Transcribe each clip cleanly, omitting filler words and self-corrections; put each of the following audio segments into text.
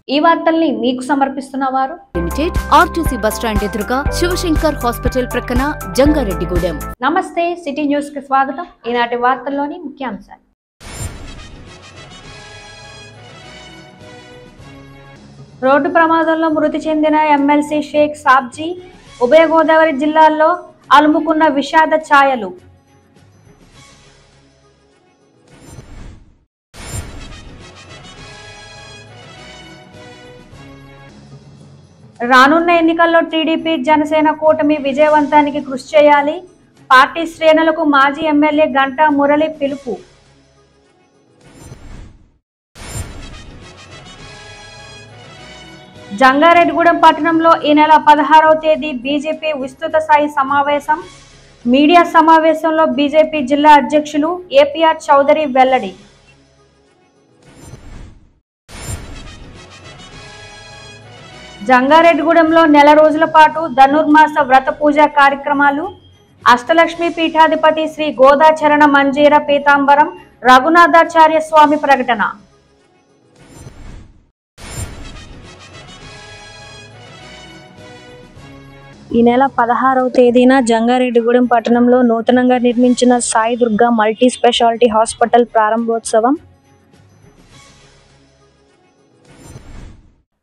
ఈ వార్తల్ని మీకు సమర్పిస్తున్న వారు లిమిటెడ్ ఆర్టీసీ బస్ స్టాండ్ ఎదురుగా శివశంకర్ హాస్పిటల్ ప్రక్కన జంగారెడ్డిగూడెం. నమస్తే, సిటీ న్యూస్ కి స్వాగతం. ఈనాటి వార్తల్లోని ముఖ్యాంశాలు. రోడ్డు ప్రమాదంలో మృతి చెందిన ఎమ్మెల్సీ షేక్ సాబ్జీ. ఉభయ గోదావరి జిల్లాల్లో అలుముకున్న విషాద ఛాయలు. రానున్న ఎన్నికల్లో టీడీపీ జనసేన కూటమి విజయవంతానికి కృషి చేయాలి. పార్టీ శ్రేణులకు మాజీ ఎమ్మెల్యే గంటా మురళి పిలుపు. జంగారెడ్డిగూడెం పట్టణంలో ఈ నెల 16వ తేదీ బీజేపీ విస్తృత స్థాయి సమావేశం. మీడియా సమావేశంలో బీజేపీ జిల్లా అధ్యక్షులు ఏపీఆర్ చౌదరి వెల్లడి. జంగారెడ్డిగూడెంలో నెల రోజుల పాటు ధనుర్మాస వ్రత పూజా కార్యక్రమాలు. అష్టలక్ష్మి పీఠాధిపతి శ్రీ గోదాచరణ మంజీర పీతాంబరం రఘునాథాచార్య స్వామి ప్రకటన. ఈ నెల 16వ తేదీన జంగారెడ్డిగూడెం పట్టణంలో నూతనంగా నిర్మించిన Sai Durga multi speciality hospital ప్రారంభోత్సవం.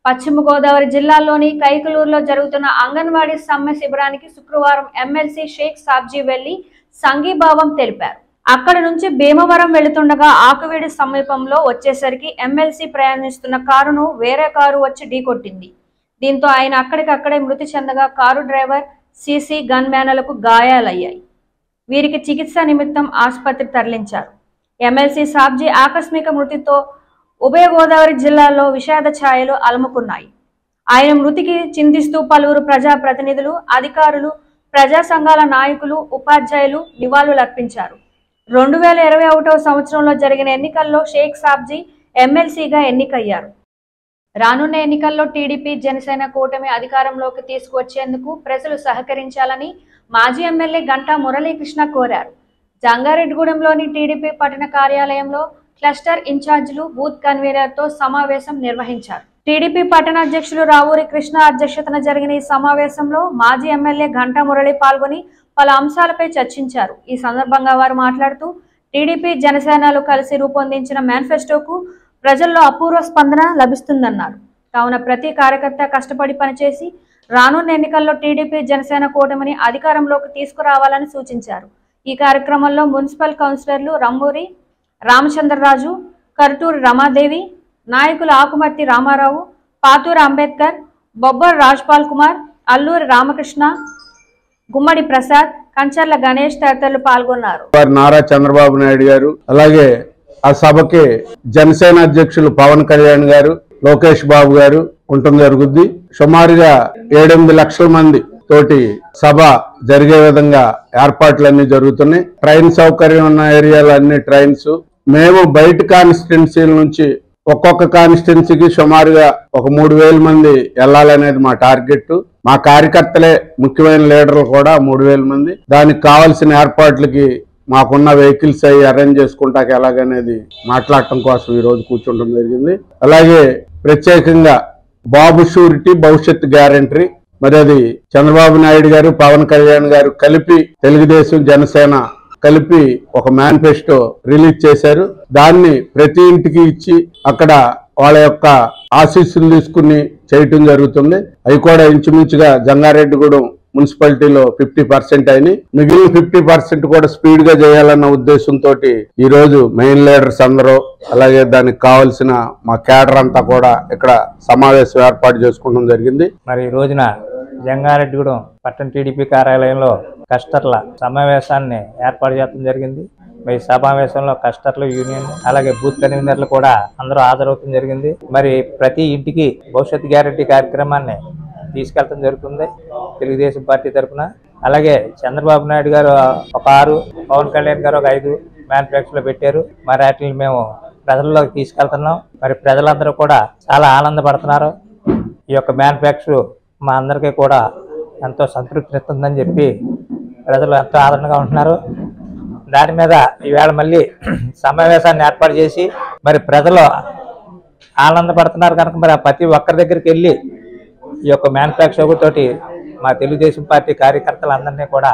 పశ్చిమ గోదావరి జిల్లాలోని కైకలూరులో జరుగుతున్న అంగన్వాడీ సమ్మె శిబిరానికి శుక్రవారం ఎమ్మెల్సీ షేక్ సాబ్జీ వెళ్లి సంఘీభావం తెలిపారు. అక్కడి నుంచి భీమవరం వెళుతుండగా ఆకువీడి సమీపంలో వచ్చేసరికి ఎమ్మెల్సీ ప్రయాణిస్తున్న కారును వేరే కారు వచ్చి ఢీకొట్టింది. దీంతో ఆయన అక్కడికక్కడే మృతి చెందగా కారు డ్రైవర్, సీసీ గన్ మ్యాన్లకు గాయాలయ్యాయి. వీరికి చికిత్స నిమిత్తం ఆసుపత్రి తరలించారు. ఎమ్మెల్సీ సాబ్జీ ఆకస్మిక మృతితో ఉభయ గోదావరి జిల్లాలో విషాద ఛాయలు అలుముకున్నాయి. ఆయన మృతికి చిందిస్తూ పలువురు ప్రజా ప్రతినిధులు, అధికారులు, ప్రజా సంఘాల నాయకులు, ఉపాధ్యాయులు నివాళులర్పించారు. 2021వ సంవత్సరంలో జరిగిన ఎన్నికల్లో షేక్ సాబ్జీ ఎమ్మెల్సీగా ఎన్నికయ్యారు. రానున్న ఎన్నికల్లో టీడీపీ జనసేన కూటమి అధికారంలోకి తీసుకువచ్చేందుకు ప్రజలు సహకరించాలని మాజీ ఎమ్మెల్యే గంటా మురళీకృష్ణ కోరారు. జంగారెడ్డిగూడెంలోని టీడీపీ పట్టణ కార్యాలయంలో క్లస్టర్ ఇన్ఛార్జీలు, బూత్ కన్వీనర్తో సమావేశం నిర్వహించారు. టీడీపీ పట్టణ అధ్యక్షులు రావూరి కృష్ణ అధ్యక్షతన జరిగిన ఈ సమావేశంలో మాజీ ఎమ్మెల్యే గంటా మురళి పాల్గొని పలు అంశాలపై చర్చించారు. ఈ సందర్భంగా వారు మాట్లాడుతూ టీడీపీ జనసేనలు కలిసి రూపొందించిన మేనిఫెస్టోకు ప్రజల్లో అపూర్వ స్పందన లభిస్తుందన్నారు. కావున ప్రతి కార్యకర్త కష్టపడి పనిచేసి రానున్న ఎన్నికల్లో టీడీపీ జనసేన కూటమిని అధికారంలోకి తీసుకురావాలని సూచించారు. ఈ కార్యక్రమంలో మున్సిపల్ కౌన్సిలర్లు రమ్మూరి రామచంద్రరాజు, కరుటూరి రమాదేవి, నాయకులు ఆకుమర్తి రామారావు, పాతూరు అంబేద్కర్, బొబ్బర్ రాజ్పాల్ కుమార్, అల్లూరి రామకృష్ణ, గుమ్మడి ప్రసాద్, కంచర్ల గణేష్ తదితరులు పాల్గొన్నారు. నారా చంద్రబాబు నాయుడు గారు, అలాగే ఆ సభకి జనసేన అధ్యక్షులు పవన్ కళ్యాణ్ గారు, లోకేష్ బాబు గారు ఉండటం జరుగుద్ది. సుమారుగా 7-8 లక్షల మంది తోటి సభ జరిగే విధంగా ఏర్పాట్లన్నీ జరుగుతున్నాయి. ట్రైన్ సౌకర్యం ఉన్న ఏరియాలో అన్ని ట్రైన్స్. మేము బయట కాన్స్టిట్యున్సీల నుంచి ఒక్కొక్క కాన్స్టిట్యున్సీకి సుమారుగా ఒక 3,000 మంది వెళ్ళాలనేది మా టార్గెట్. మా కార్యకర్తలే ముఖ్యమైన లీడర్లు కూడా 3,000 మంది. దానికి కావాల్సిన ఏర్పాట్లకి మాకున్న వెహికల్స్ అవి అరేంజ్ చేసుకుంటాక ఎలాగనేది మాట్లాడటం కోసం ఈ రోజు కూర్చోవడం జరిగింది. అలాగే ప్రత్యేకంగా బాబు షూరిటీ భవిష్యత్ గ్యారంటీ, మరి అది చంద్రబాబు నాయుడు గారు, పవన్ కళ్యాణ్ గారు కలిపి, తెలుగుదేశం జనసేన కలిపి ఒక మేనిఫెస్టో రిలీజ్ చేశారు. దాన్ని ప్రతి ఇంటికి ఇచ్చి అక్కడ వాళ్ళ యొక్క ఆశీస్సులు తీసుకుని చేయటం జరుగుతుంది. అవి కూడా ఇంచుమించుగా జంగారెడ్డిగూడెం మున్సిపాలిటీలో 50% అయినాయి. మిగిలిన 50% కూడా స్పీడ్ గా చేయాలన్న ఉద్దేశంతో ఈ రోజు మెయిన్ లీడర్స్ అందరూ, అలాగే దానికి కావాల్సిన మా క్యాడర్ అంతా కూడా ఇక్కడ సమావేశం ఏర్పాటు చేసుకోవడం జరిగింది. మరి ఈ రోజున జంగారెడ్డిగూడెం పట్టణ టీడీపీ కార్యాలయంలో కస్టర్ల సమావేశాన్ని ఏర్పాటు చేయడం జరిగింది. మరి సమావేశంలో కస్టర్ల యూనియన్, అలాగే బూత్ కన్వీనర్లు కూడా అందరూ హాజరవడం జరిగింది. మరి ప్రతి ఇంటికి భవిష్యత్ గ్యారెంటీ కార్యక్రమాన్ని తీసుకెళ్లడం జరుగుతుంది తెలుగుదేశం పార్టీ తరఫున. అలాగే చంద్రబాబు నాయుడు గారు ఒక 6, పవన్ కళ్యాణ్ గారు ఒక 5 మేనిఫెస్టోలు పెట్టారు. మరి వాటిని మేము ప్రజల్లోకి తీసుకెళ్తున్నాం. మరి ప్రజలందరూ కూడా చాలా ఆనందపడుతున్నారు. ఈ యొక్క మేనిఫెస్టో మా అందరికీ కూడా ఎంతో సంతృప్తినిస్తుందని చెప్పి ప్రజలు ఎంతో ఆదరణగా ఉంటున్నారు. దాని మీద ఈవేళ మళ్ళీ సమావేశాన్ని ఏర్పాటు చేసి మరి ప్రజలు ఆనందపడుతున్నారు కనుక మరి ఆ ప్రతి ఒక్కరి దగ్గరికి వెళ్ళి ఈ యొక్క మ్యానుఫ్యాక్చర్ తోటి మా తెలుగుదేశం పార్టీ కార్యకర్తలందరినీ కూడా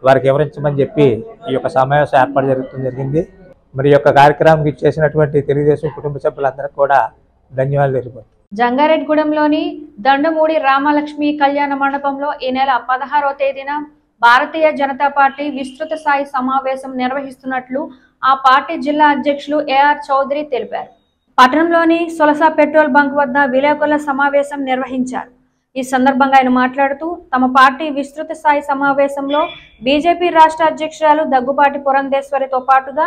వారికి వివరించమని చెప్పి ఈ యొక్క సమావేశం ఏర్పాటు జరిగింది. మరి ఈ యొక్క కార్యక్రమానికి ఇచ్చేసినటువంటి తెలుగుదేశం కుటుంబ సభ్యులందరికీ కూడా ధన్యవాదాలు తెలియజేస్తున్నాను. జంగారెడ్డిగూడెంలోని దండుమూడి రామలక్ష్మి కళ్యాణ మండపంలో ఈ నెల 16వ తేదీన భారతీయ జనతా పార్టీ విస్తృత స్థాయి సమావేశం నిర్వహిస్తున్నట్లు ఆ పార్టీ జిల్లా అధ్యక్షులు ఏఆర్ చౌదరి తెలిపారు. పట్టణంలోని సొలసా పెట్రోల్ బంక్ వద్ద విలేకరుల సమావేశం నిర్వహించారు. ఈ సందర్భంగా ఆయన మాట్లాడుతూ తమ పార్టీ విస్తృత స్థాయి సమావేశంలో బీజేపీ రాష్ట్ర అధ్యక్షురాలు దగ్గుపాటి పురంధేశ్వరితో పాటుగా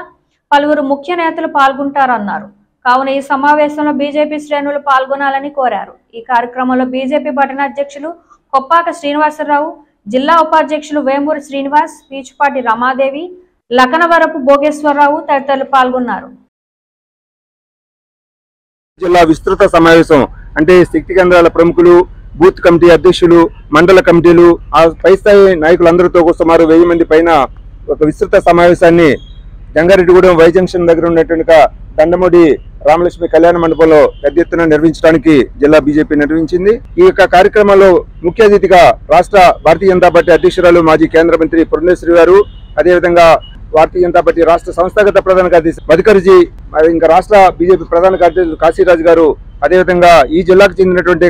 పలువురు ముఖ్య నేతలు పాల్గొంటారన్నారు. కావున ఈ సమావేశంలో బీజేపీ శ్రేణులు పాల్గొనాలని కోరారు. ఈ కార్యక్రమంలో బీజేపీ పట్టణ అధ్యక్షులు కొప్పాక శ్రీనివాసరావు, జిల్లా ఉపాధ్యక్షులు వేమూరి శ్రీనివాస్, పీచుపాటి రమాదేవి, లకనవరపు భోగేశ్వరరావు తదితరులు పాల్గొన్నారు. జిల్లా విస్తృత సమావేశం అంటే శక్తి కేంద్రాల ప్రముఖులు, బూత్ కమిటీ అధ్యక్షులు, మండల కమిటీలు, ఆ పై స్థాయి నాయకులందరితో సుమారు 1000 మంది పైన ఒక విస్తృత సమావేశాన్ని జంగారెడ్డిగూడెం వై జంక్షన్ దగ్గర ఉన్నటువంటి దండమూడి రామలక్ష్మి కళ్యాణ మండపంలో పెద్ద ఎత్తున నిర్వహించడానికి జిల్లా బీజేపీ నిర్వహించింది. ఈ యొక్క కార్యక్రమంలో ముఖ్య అతిథిగా రాష్ట్ర భారతీయ జనతా పార్టీ అధ్యక్షురాలు మాజీ కేంద్ర మంత్రి పురంధేశ్వరి గారు, అదేవిధంగా భారతీయ జనతా పార్టీ రాష్ట్ర సంస్థాగత ప్రధాన కార్యదర్శి మధుకర్జీ, ఇంకా రాష్ట్ర బీజేపీ ప్రధాన కార్యదర్శి కాశీరాజు గారు, అదేవిధంగా ఈ జిల్లాకు చెందినటువంటి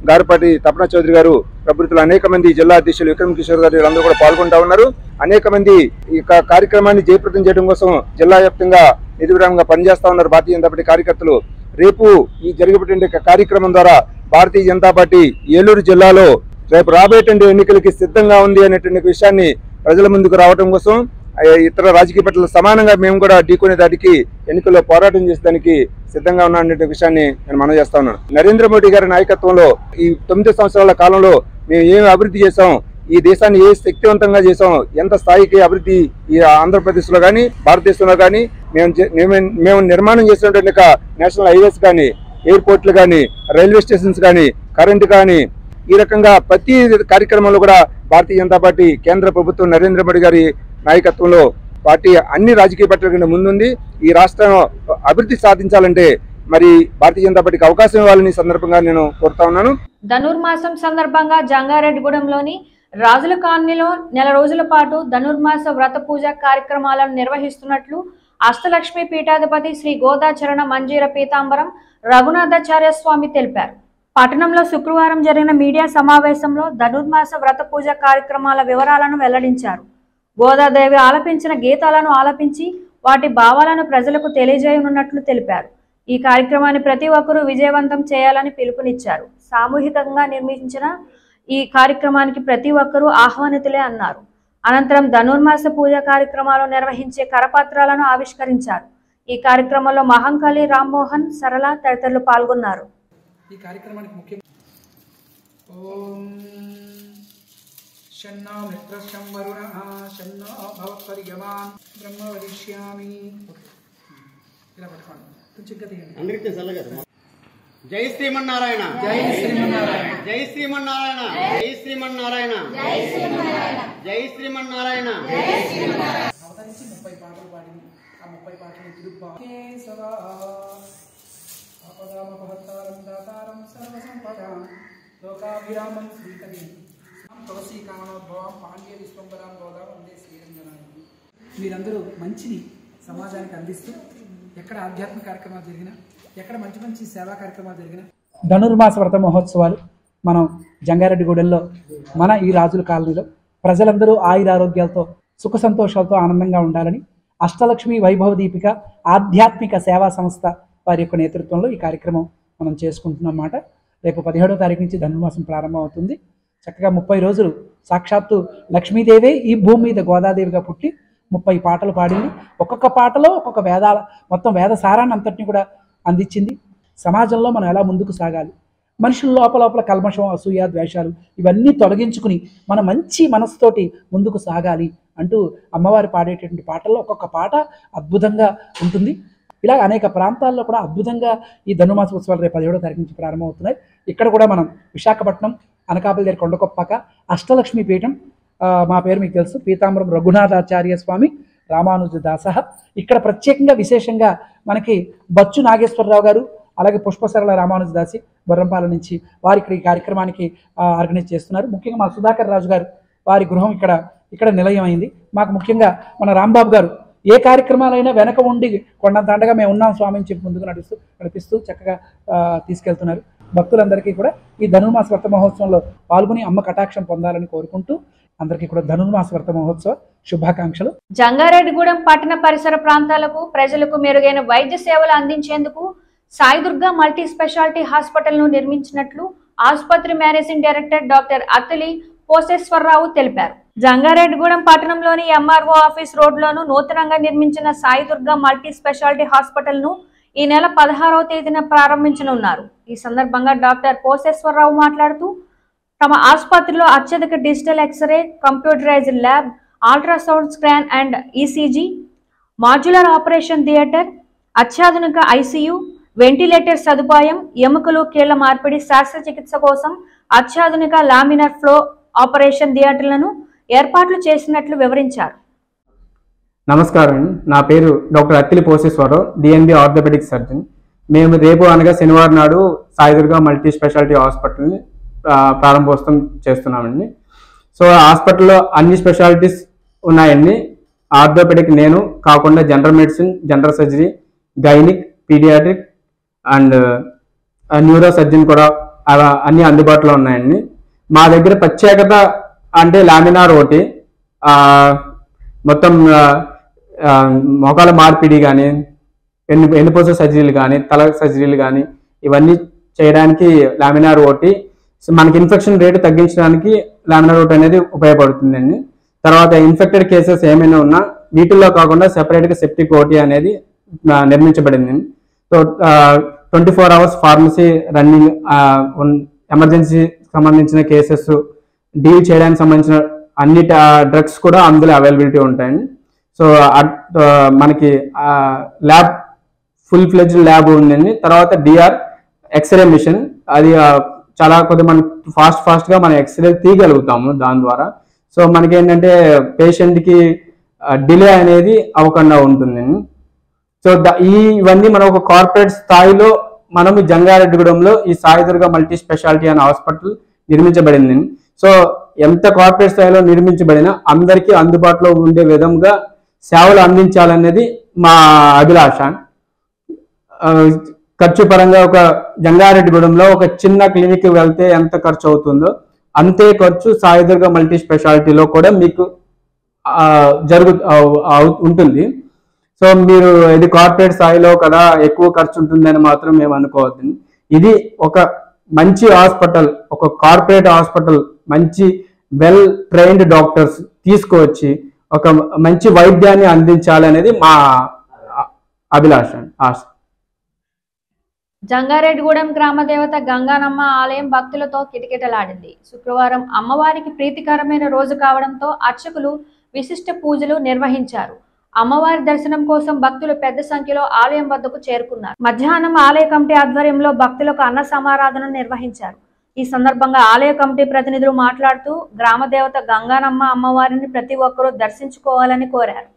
గారపాటి తపన చౌదరి గారు ప్రభుత్వం అనేక మంది జిల్లా అధ్యక్షులు విక్రమ్ కిషోర్ గారు అందరూ కూడా పాల్గొంటా ఉన్నారు. అనేక మంది ఈ కార్యక్రమాన్ని జయప్రదం చేయడం కోసం జిల్లా వ్యాప్తంగా నిర్విరామంగా పనిచేస్తా ఉన్నారు భారతీయ జనతా పార్టీ కార్యకర్తలు. రేపు ఈ జరిగేటువంటి కార్యక్రమం ద్వారా భారతీయ జనతా పార్టీ ఏలూరు జిల్లాలో రేపు రాబోయేటువంటి ఎన్నికలకి సిద్ధంగా ఉంది అనేటువంటి విషయాన్ని ప్రజల ముందుకు రావడం కోసం ఇతర రాజకీయ పార్టీలు సమానంగా మేము కూడా ఢీకొనే దానికి ఎన్నికల్లో పోరాటం చేసేదానికి సిద్ధంగా ఉన్న విషయాన్ని నేను మనవి చేస్తా ఉన్నాను. నరేంద్ర మోడీ గారి నాయకత్వంలో ఈ 9 సంవత్సరాల కాలంలో మేము ఏమి అభివృద్ధి చేసాం, ఈ దేశాన్ని ఏ శక్తివంతంగా చేసాం, ఎంత స్థాయికి అభివృద్ధి ఈ ఆంధ్రప్రదేశ్ లో కానీ భారతదేశంలో కానీ మేము నిర్మాణం చేసినటువంటి నేషనల్ హైవేస్ కానీ, ఎయిర్పోర్ట్లు కానీ, రైల్వే స్టేషన్స్ కానీ, కరెంటు కానీ, ఈ రకంగా ప్రతి కార్యక్రమంలో కూడా భారతీయ జనతా పార్టీ కేంద్ర ప్రభుత్వం నరేంద్ర మోడీ గారి నాయకత్వంలో పార్టీ అన్ని రాజకీయ పార్టీల కింద ముందుంది. ఈ రాష్ట్రం అభివృద్ధి సాధించాలంటే మరి భారతీయ జనతా పార్టీకి అవకాశం ఇవ్వాలని సందర్భంగా నేను కోరుతా ఉన్నాను. ధనుర్మాసం సందర్భంగా జంగారెడ్డిగూడెంలోని రాజుల కాలనీలో నెల రోజుల పాటు ధనుర్మాస వ్రత పూజ కార్యక్రమాలను నిర్వహిస్తున్నట్లు అష్టలక్ష్మి పీఠాధిపతి శ్రీ గోదాచరణ మంజీర పీతాంబరం రఘునాథాచార్య స్వామి తెలిపారు. పట్టణంలో శుక్రవారం జరిగిన మీడియా సమావేశంలో ధనుర్మాస వ్రత పూజ కార్యక్రమాల వివరాలను వెల్లడించారు. గోదాదేవి ఆలపించిన గీతాలను ఆలపించి వాటి భావాలను ప్రజలకు తెలియజేయనున్నట్లు తెలిపారు. ఈ కార్యక్రమాన్ని ప్రతి ఒక్కరూ విజయవంతం చేయాలని పిలుపునిచ్చారు. సామూహికంగా నిర్మించిన ఈ కార్యక్రమానికి ప్రతి ఒక్కరూ ఆహ్వానితులే అన్నారు. అనంతరం ధనుర్మాస పూజ కార్యక్రమాలు నిర్వహించే కరపత్రాలను ఆవిష్కరించారు. ఈ కార్యక్రమంలో మహంకాళి, రామ్మోహన్, సరళ తదితరులు పాల్గొన్నారు. ఈ కార్యక్రమానికి ముఖ్యంగా ఓం షన్నో మిత్రశం వరుణః షన్నో భవత్పరిగమాన్ బ్రహ్మ వదిష్యామి. ఇలా పట్టుకోండి, కొంచెం తీయండి. అందరికీ చల్లగా జై శ్రీమన్నారాయణ, జై శ్రీమన్నారాయణ, జై శ్రీమన్నారాయణ, జై శ్రీమన్నారాయణ, జై శ్రీమన్నారాయణ, జై శ్రీమన్నారాయణ. అవతరించి 30 పాటలు పాడింది. ఆ 30 పాటలు తిరుపా కేశవా ఆపదామపహర్తారం దాతారం సర్వసంపదాం లోకాభిరామం శ్రీకరి తులసీ కామనోద్భవం పాండ్య విశ్వంబరాం గోదా వందే శ్రీరంజనాయని. మీరందరూ మంచిని సమాజానికి అందిస్తూ ఎక్కడ ఆధ్యాత్మిక కార్యక్రమాలు జరిగినా, ఎక్కడ మంచి మంచి సేవా కార్యక్రమాలు జరిగినా ధనుర్మాస వ్రత మహోత్సవాలు మనం జంగారెడ్డిగూడెంలో మన ఈ రాజుల కాలనీలో ప్రజలందరూ ఆయురారోగ్యాలతో సుఖ సంతోషాలతో ఆనందంగా ఉండాలని అష్టలక్ష్మి వైభవ దీపిక ఆధ్యాత్మిక సేవా సంస్థ వారి యొక్క నేతృత్వంలో ఈ కార్యక్రమం మనం చేసుకుంటున్నాం అన్నమాట. రేపు 17వ తారీఖు నుంచి ధనుర్మాసం ప్రారంభం అవుతుంది. చక్కగా 30 రోజులు సాక్షాత్తు లక్ష్మీదేవే ఈ భూమి మీద గోదాదేవిగా పుట్టి 30 పాటలు పాడింది. ఒక్కొక్క పాటలో ఒక్కొక్క మొత్తం వేద సారాన్ని అంతటిని కూడా అందించింది. సమాజంలో మనం ఎలా ముందుకు సాగాలి, మనుషుల లోపల కల్మషం, అసూయ, ద్వేషాలు ఇవన్నీ తొలగించుకుని మన మంచి మనసుతోటి ముందుకు సాగాలి అంటూ అమ్మవారి పాడేటటువంటి పాటల్లో ఒక్కొక్క పాట అద్భుతంగా ఉంటుంది. ఇలా అనేక ప్రాంతాల్లో కూడా అద్భుతంగా ఈ ధనుర్మాస ఉత్సవాలు రేపు 17వ తారీఖు నుంచి ప్రారంభమవుతున్నాయి. ఇక్కడ కూడా మనం విశాఖపట్నం అనకాపల్లి దగ్గర కొండకొప్పాక అష్టలక్ష్మి పీఠం, మా పేరు మీకు తెలుసు, పీతాంబరం రఘునాథాచార్య స్వామి రామానుజ దాస. ఇక్కడ ప్రత్యేకంగా విశేషంగా మనకి బచ్చు నాగేశ్వరరావు గారు, అలాగే పుష్పసరళ రామానుజదాసి బొర్రంపాల నుంచి వారి ఇక్కడ ఈ కార్యక్రమానికి ఆర్గనైజ్ చేస్తున్నారు. ముఖ్యంగా మా సుధాకర్ రాజు గారు వారి గృహం ఇక్కడ నిలయం అయింది. మాకు ముఖ్యంగా మన రాంబాబు గారు ఏ కార్యక్రమాలైనా వెనక ఉండి కొండంత అండగా మేము ఉన్నాం స్వామి అని చెప్పి ముందుకు నడిపిస్తూ చక్కగా తీసుకెళ్తున్నారు. భక్తులందరికీ కూడా ఈ ధనుర్మాస వ్రత మహోత్సవంలో పాల్గొని అమ్మ కటాక్షం పొందాలని కోరుకుంటూ అందరికీ కూడా ధనుర్మాస వ్రత మహోత్సవ శుభాకాంక్షలు. జంగారెడ్డిగూడెం పట్టణ పరిసర ప్రాంతాలకు ప్రజలకు మెరుగైన వైద్య సేవలు అందించేందుకు సాయిదుర్గ మల్టీ స్పెషాలిటీ హాస్పిటల్ ను నిర్మించినట్లు ఆసుపత్రి managing director doctor Attili Poseswararao తెలిపారు. జంగారెడ్డిగూడెం పట్టణంలోని ఎంఆర్ఓ ఆఫీస్ రోడ్లోను నూతనంగా నిర్మించిన సాయిదుర్గ మల్టీ స్పెషాలిటీ హాస్పిటల్ ను ఈ నెల 16వ తేదీన ప్రారంభించనున్నారు. ఈ సందర్భంగా డాక్టర్ పోసేశ్వరరావు మాట్లాడుతూ తమ ఆసుపత్రిలో అత్యధిక digital X-ray, computerised lab, ultrasound scan and ECG, modular operation theatre, అత్యాధునిక ఐసీయూ, వెంటిలేటర్ సదుపాయం, ఎముకలు కీళ్ల మార్పిడి శస్త్రచికిత్స కోసం అత్యాధునిక లామినార్ ఫ్లో ఆపరేషన్ థియేటర్లను ఏర్పాట్లు చేసినట్లు వివరించారు. నమస్కారం, నా పేరు doctor Attili Poseswararao, DNB orthopaedic surgeon. మేము రేపు అనగా శనివారం నాడు సాయిదుర్గ మల్టీ స్పెషాలిటీ హాస్పిటల్ని ప్రారంభోత్సవం చేస్తున్నామండి. సో హాస్పిటల్లో అన్ని స్పెషాలిటీస్ ఉన్నాయండి. ఆర్థోపెడిక్ నేను కాకుండా general medicine, general surgery, gynaec, paediatric and neuro surgeon కూడా అన్ని అందుబాటులో ఉన్నాయండి. మా దగ్గర ప్రత్యేకత అంటే లామినార్ ఒకటి, మొత్తం మోకాల మార్పిడి కానీ, వెన్నుపూస సర్జరీలు కానీ, తల సర్జరీలు కానీ ఇవన్నీ చేయడానికి లామినార్ ఒకటి. సో మనకి ఇన్ఫెక్షన్ రేటు తగ్గించడానికి లామినార్ ఒకటి అనేది ఉపయోగపడుతుందండి. తర్వాత ఇన్ఫెక్టెడ్ కేసెస్ ఏమైనా ఉన్నా వీటిల్లో కాకుండా సెపరేట్గా సెప్టిక్ ఓటీ అనేది నిర్మించబడింది. So 24 hours pharmacy running, emergency సంబంధించిన కేసెస్ డీల్ చేయడానికి సంబంధించిన అన్ని డ్రగ్స్ కూడా అందులో అవైలబిలిటీ ఉంటాయండి. సో మనకి ల్యాబ్ ఫుల్ ఫ్లెడ్జ్డ్ ల్యాబ్ ఉందండి. తర్వాత డిఆర్ ఎక్స్రే మిషన్, అది చాలా కొద్దిగా మనం ఫాస్ట్గా మనం ఎక్స్రే తీయగలుగుతాము దాని ద్వారా. సో మనకి ఏంటంటే పేషెంట్కి డిలే అనేది అవ్వకుండా ఉంటుందండి. సో ఇవన్నీ మనం ఒక కార్పొరేట్ స్థాయిలో మనము జంగారెడ్డిగూడెంలో ఈ సాయిదుర్గ మల్టీ స్పెషాలిటీ అనే హాస్పిటల్ నిర్మించబడింది. సో ఎంత కార్పొరేట్ స్థాయిలో నిర్మించబడినా అందరికీ అందుబాటులో ఉండే విధంగా సేవలు అందించాలనేది మా అభిలాష. ఖర్చు పరంగా ఒక జంగారెడ్డిగూడెంలో ఒక చిన్న క్లినిక్ వెళ్తే ఎంత ఖర్చు అవుతుందో అంతే ఖర్చు సాయిదుర్గ మల్టీ స్పెషాలిటీలో కూడా మీకు ఉంటుంది. సో మీరు ఇది కార్పొరేట్ స్థాయిలో కదా ఎక్కువ ఖర్చు ఉంటుందని మాత్రం మేము అనుకోవద్దు. ఇది ఒక మంచి హాస్పిటల్, ఒక కార్పొరేట్ హాస్పిటల్, మంచి వెల్ ట్రైన్డ్ డాక్టర్స్ తీసుకువచ్చి ఒక మంచి వైద్యాన్ని అందించాలనేది మా అభిలాష, ఆశ. జంగారెడ్డిగూడెం గ్రామ దేవత గంగానమ్మ ఆలయం భక్తులతో కిటకిటలాడింది. శుక్రవారం అమ్మవారికి ప్రీతికరమైన రోజు కావడంతో అర్చకులు విశిష్ట పూజలు నిర్వహించారు. అమ్మవారి దర్శనం కోసం భక్తులు పెద్ద సంఖ్యలో ఆలయం వద్దకు చేరుకున్నారు. మధ్యాహ్నం ఆలయ కమిటీ ఆధ్వర్యంలో భక్తులకు అన్న సమారాధన నిర్వహించారు. ఈ సందర్భంగా ఆలయ కమిటీ ప్రతినిధులు మాట్లాడుతూ గ్రామ దేవత గంగానమ్మ అమ్మవారిని ప్రతి ఒక్కరూ దర్శించుకోవాలని కోరారు.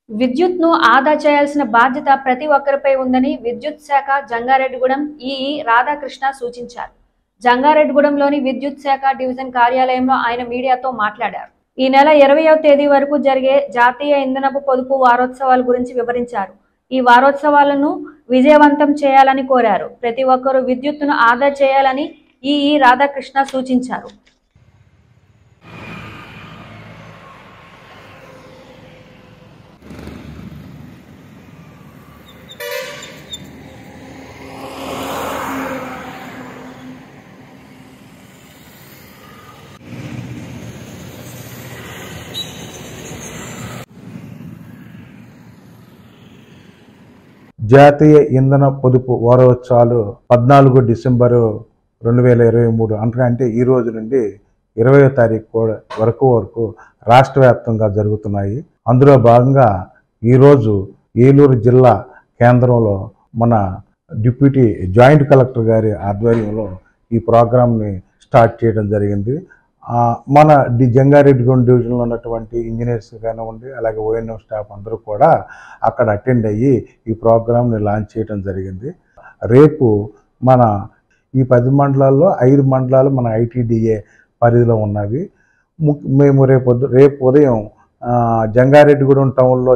విద్యుత్ను ఆదా చేయాల్సిన బాధ్యత ప్రతి ఒక్కరిపై ఉందని విద్యుత్ శాఖ జంగారెడ్డిగూడెం ఈఈ రాధాకృష్ణ సూచించారు. జంగారెడ్డిగూడెంలోని విద్యుత్ శాఖ డివిజన్ కార్యాలయంలో ఆయన మీడియాతో మాట్లాడారు. ఈ నెల 20వ తేదీ వరకు జరిగే జాతీయ ఇంధనపు పొదుపు వారోత్సవాల గురించి వివరించారు. ఈ వారోత్సవాలను విజయవంతం చేయాలని కోరారు. ప్రతి ఒక్కరూ విద్యుత్తును ఆదా చేయాలని ఈఈ రాధాకృష్ణ సూచించారు. జాతీయ ఇంధన పొదుపు వారోత్సవాలు 14 డిసెంబరు 2023 అంటే ఈ రోజు నుండి 20వ తారీఖు వరకు రాష్ట్ర వ్యాప్తంగా జరుగుతున్నాయి. అందులో భాగంగా ఈరోజు ఏలూరు జిల్లా కేంద్రంలో మన డిప్యూటీ జాయింట్ కలెక్టర్ గారి ఆధ్వర్యంలో ఈ ప్రోగ్రామ్ని స్టార్ట్ చేయడం జరిగింది. మన జంగారెడ్డిగూడెం డివిజన్లో ఉన్నటువంటి ఇంజనీర్స్ కానివ్వండి, అలాగే ఓఎన్ఎం స్టాఫ్ అందరూ కూడా అక్కడ అటెండ్ అయ్యి ఈ ప్రోగ్రామ్ని లాంచ్ చేయడం జరిగింది. రేపు మన ఈ 10 మండలాల్లో 5 మండలాలు మన ఐటీడీఏ పరిధిలో ఉన్నవి. మేము రేపు ఉదయం జంగారెడ్డిగూడెం టౌన్లో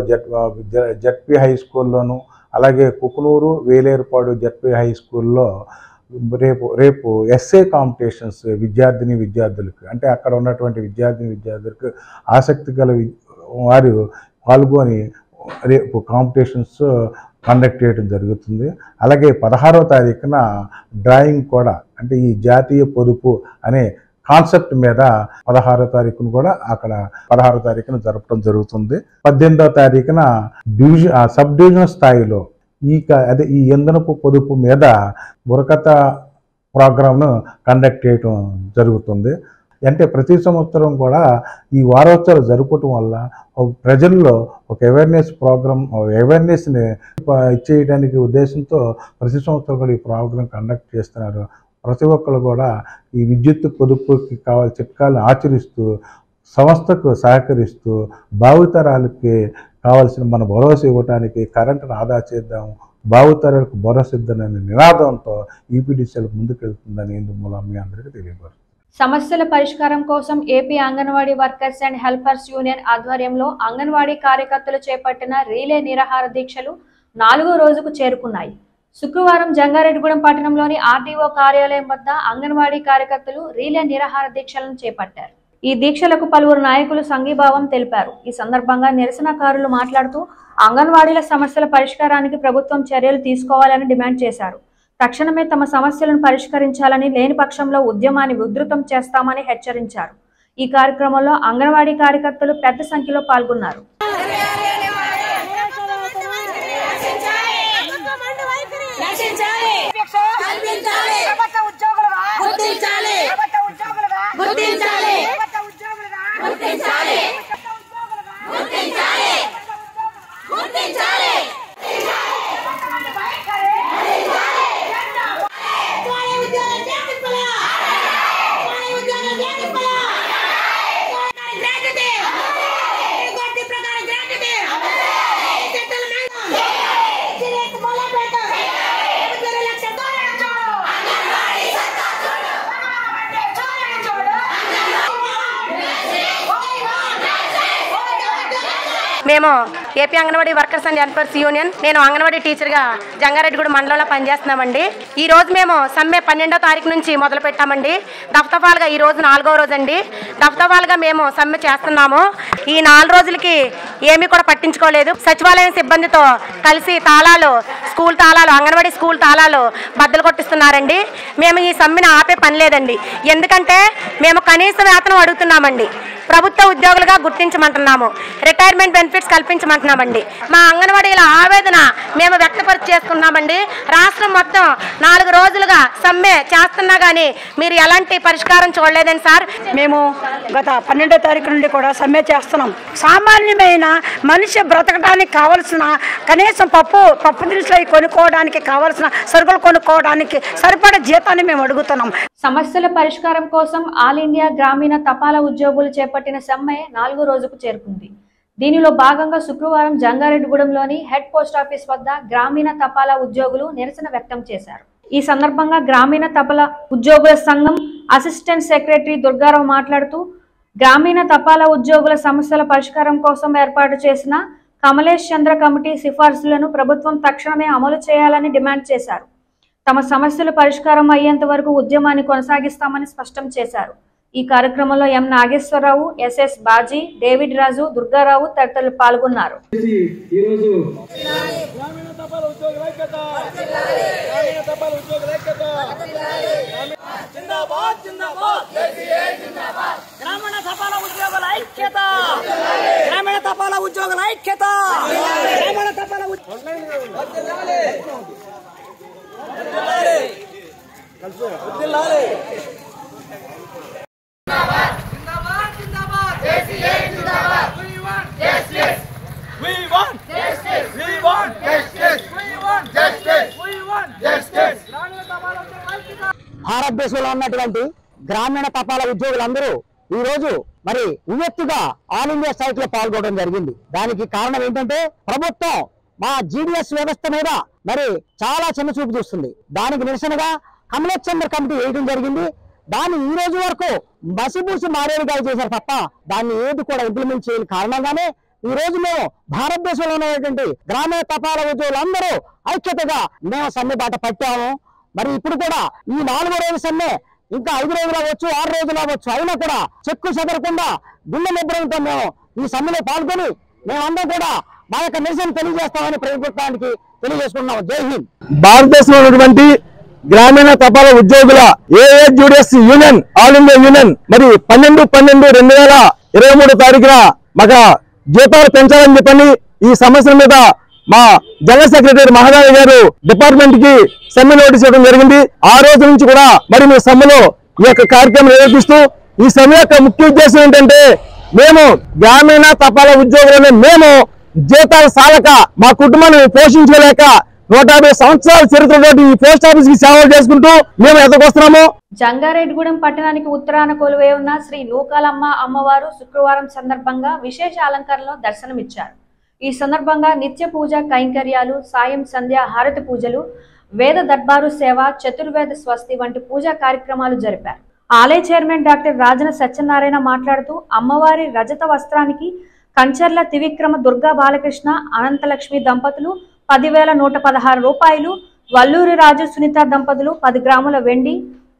జడ్పీ హై స్కూల్లోను, అలాగే కుకునూరు వేలేరుపాడు జడ్పీ హై స్కూల్లో రేపు ఎస్ఏ కాంపిటీషన్స్ విద్యార్థులకు అంటే అక్కడ ఉన్నటువంటి విద్యార్థులకు ఆసక్తి గల వారు పాల్గొని రేపు కాంపిటీషన్స్ కండక్ట్ చేయడం జరుగుతుంది. అలాగే 16వ తారీఖున డ్రాయింగ్ కూడా, అంటే ఈ జాతీయ పొదుపు అనే కాన్సెప్ట్ మీద 16వ తారీఖున కూడా అక్కడ 16వ తారీఖున జరపడం జరుగుతుంది. 18వ తారీఖున సబ్ డివిజన్ స్థాయిలో ఈ ఇంధనపు పొదుపు మీద బుర్రకథ ప్రోగ్రామ్ను కండక్ట్ చేయడం జరుగుతుంది. అంటే ప్రతి సంవత్సరం కూడా ఈ వారోత్సవాలు జరపడం వల్ల ప్రజల్లో ఒక అవేర్నెస్ని ఇచ్చేయడానికి ఉద్దేశంతో ప్రతి సంవత్సరం కూడా ఈ ప్రోగ్రాం కండక్ట్ చేస్తున్నారు. ప్రతి ఒక్కరు కూడా ఈ విద్యుత్ పొదుపుకి కావాల్సిన చిట్కాలను ఆచరిస్తూ సంస్థకు సహకరిస్తూ భావితరాలకి కావాల్సిన మన భరోసా ఇవ్వడానికి కరెంటును ఆదా చేద్దాం, భావితరాలకు భరోసా ఇద్దామనే నినాదంతో ఈపీడీసీఎల్ ముందుకెళ్తుందని ఇందుమూలం మీ అందరికీ తెలియపరుస్తుంది. సమస్యల పరిష్కారం కోసం AP anganwadi workers and helpers union ఆధ్వర్యంలో అంగన్వాడీ కార్యకర్తలు చేపట్టిన రీలే నిరాహార దీక్షలు 4వ రోజుకు చేరుకున్నాయి. శుక్రవారం జంగారెడ్డిగూడెం పట్టణంలోని ఆర్డీఓ కార్యాలయం వద్ద అంగన్వాడీ కార్యకర్తలు రీలే నిరాహార దీక్షలను చేపట్టారు. ఈ దీక్షలకు పలువురు నాయకులు సంఘీభావం తెలిపారు. ఈ సందర్భంగా నిరసనకారులు మాట్లాడుతూ అంగన్వాడీల సమస్యల పరిష్కారానికి ప్రభుత్వం చర్యలు తీసుకోవాలని డిమాండ్ చేశారు. తక్షణమే తమ సమస్యలను పరిష్కరించాలని, లేని పక్షంలో ఉద్యమాన్ని ఉధృతం చేస్తామని హెచ్చరించారు. ఈ కార్యక్రమంలో అంగన్వాడీ కార్యకర్తలు పెద్ద సంఖ్యలో పాల్గొన్నారు. మేము AP anganwadi workers and helpers union, నేను అంగన్వాడీ టీచర్గా జంగారెడ్డిగూడెం మండలంలో పనిచేస్తున్నామండి. ఈ రోజు మేము సమ్మె 12వ తారీఖు నుంచి మొదలు పెట్టామండి. దఫ్తఫాలుగా ఈ రోజు 4వ రోజు అండి. దఫ్తఫాలుగా మేము సమ్మె చేస్తున్నాము. ఈ 4 రోజులకి ఏమీ కూడా పట్టించుకోలేదు. సచివాలయం సిబ్బందితో కలిసి స్కూల్ తాళాలు, అంగన్వాడీ స్కూల్ తాళాలు బద్దలు కొట్టిస్తున్నారండి. మేము ఈ సమ్మెను ఆపే పని లేదండి. ఎందుకంటే మేము కనీస వేతనం అడుగుతున్నామండి. ప్రభుత్వ ఉద్యోగులుగా గుర్తించమంటున్నాము. Retirement benefits కల్పించమంటున్నామండి. మా అంగన్వాడీల ఆవేదన మేము వ్యక్తపరిచి చేసుకున్నామండి. రాష్ట్రం మొత్తం 4 రోజులుగా సమ్మె చేస్తున్నా కానీ మీరు ఎలాంటి పరిష్కారం చూడలేదని సార్. మేము గత 12వ తారీఖు నుండి కూడా సమ్మె చేస్తున్నాం. సామాన్యమైన మనిషి బ్రతకడానికి కావలసిన కనీసం పప్పు దినుసులు కొనుక్కోవడానికి కావలసిన సరుకులు కొనుక్కోవడానికి సరిపడా జీతాన్ని మేము అడుగుతున్నాం. సమస్యల పరిష్కారం కోసం ఆల్ ఇండియా గ్రామీణ తపాలా ఉద్యోగులు చేపట్టిన సమ్మె 4వ రోజుకు చేరుకుంది. దీనిలో భాగంగా శుక్రవారం జంగారెడ్డిగూడెంలోని హెడ్ పోస్ట్ ఆఫీస్ వద్ద గ్రామీణ తపాలా ఉద్యోగులు నిరసన వ్యక్తం చేశారు. ఈ సందర్భంగా గ్రామీణ తపాలా ఉద్యోగుల సంఘం అసిస్టెంట్ సెక్రటరీ దుర్గారావు మాట్లాడుతూ గ్రామీణ తపాలా ఉద్యోగుల సమస్యల పరిష్కారం కోసం ఏర్పాటు చేసిన కమలేష్ చంద్ర కమిటీ సిఫార్సులను ప్రభుత్వం తక్షణమే అమలు చేయాలని డిమాండ్ చేశారు. తమ సమస్యలు పరిష్కారం అయ్యేంత వరకు ఉద్యమాన్ని కొనసాగిస్తామని స్పష్టం చేశారు. ఈ కార్యక్రమంలో ఎం నాగేశ్వరరావు, ఎస్ఎస్ బాజీ, డేవిడ్ రాజు, దుర్గారావు తదితరులు పాల్గొన్నారు. భారతదేశంలో ఉన్నటువంటి గ్రామీణ తపాలా ఉద్యోగులందరూ ఈ రోజు మరి ఉవ్వెత్తుగా ఆల్ ఇండియా స్ట్రైక్ లో పాల్గొనడం జరిగింది. దానికి కారణం ఏంటంటే ప్రభుత్వం మా జీడీఎస్ వ్యవస్థ మీద మరి చాలా చిన్న చూపు చూస్తుంది. దానికి నిరసనగా కమలేష్ చంద్ర కమిటీ వేయడం జరిగింది. దాన్ని ఈ రోజు వరకు బసిబూసి మారేడుగా చేశారు తప్ప దాన్ని ఏది కూడా ఇంప్లిమెంట్ చేయని కారణంగానే ఈ రోజు మేము భారతదేశంలో ఉన్నటువంటి గ్రామీణ తపాలా ఉద్యోగులందరూ ఐక్యతగా మేము సమ్మె బాట పట్టాము. మరి ఇప్పుడు కూడా ఈ 4వ రోజు సమ్మె ఇంకా 5 రోజులు అవ్వచ్చు, 6 రోజులు అవ్వచ్చు, అయినా కూడా చెక్కు చెదరకుండా గుండె నిబ్బరంతో మేము ఈ సమ్మెలో పాల్గొని మేమందరం కూడా మా యొక్క నిరసన తెలియజేస్తామని ప్రభుత్వానికి తెలియజేసుకున్నాం. జై హింద్. భారతదేశంలో ఉన్నటువంటి గ్రామీణ తపాలా ఉద్యోగుల ఏఐజూడిఎస్ యూనియన్, ఆల్ ఇండియా యూనియన్ మరి 12/12/2023 తారీఖున మాకు జీతాలు పెంచాలని చెప్పని ఈ సమస్యల మీద మా జనరల్ సెక్రటరీ మహదావి గారు డిపార్ట్మెంట్ కి సమ్మె నోటీస్ ఇవ్వడం జరిగింది. ఆ రోజు నుంచి కూడా మరి మీ సమ్మెలో ఈ యొక్క కార్యక్రమం నిర్వహిస్తూ ఈ సమ్మె యొక్క ముఖ్య ఉద్దేశం ఏంటంటే మేము గ్రామీణ తపాలా ఉద్యోగులను మేము జీతాలు సాలక మా కుటుంబాన్ని పోషించుకోలేక 150 సంవత్సరాల చరిత్రతో ఈ పోస్ట్ ఆఫీస్ కి సేవలు చేసుకుంటూ మేము ఎదకొస్తున్నాము. జంగారెడ్డిగూడెం పట్టణానికి ఉత్తరాన కొలువై ఉన్న శ్రీ నూకాలమ్మ అమ్మవారు శుక్రవారం సందర్భంగా విశేష అలంకరణలో దర్శనమిచ్చారు. ఈ సందర్భంగా నిత్య పూజ కైంకర్యాలు, సాయం సంధ్య హారతి పూజలు, వేద దర్బారు సేవ, చతుర్వేద స్వస్తి వంటి పూజా కార్యక్రమాలు జరిపారు. ఆలయ చైర్మన్ డాక్టర్ రాజన సత్యనారాయణ మాట్లాడుతూ అమ్మవారి రజత వస్త్రానికి కంచర్ల త్రివిక్రమ దుర్గా బాలకృష్ణ అనంతలక్ష్మి దంపతులు 10,116 రూపాయలు, వల్లూరి రాజు సునీత దంపతులు 10 గ్రాముల వెండి,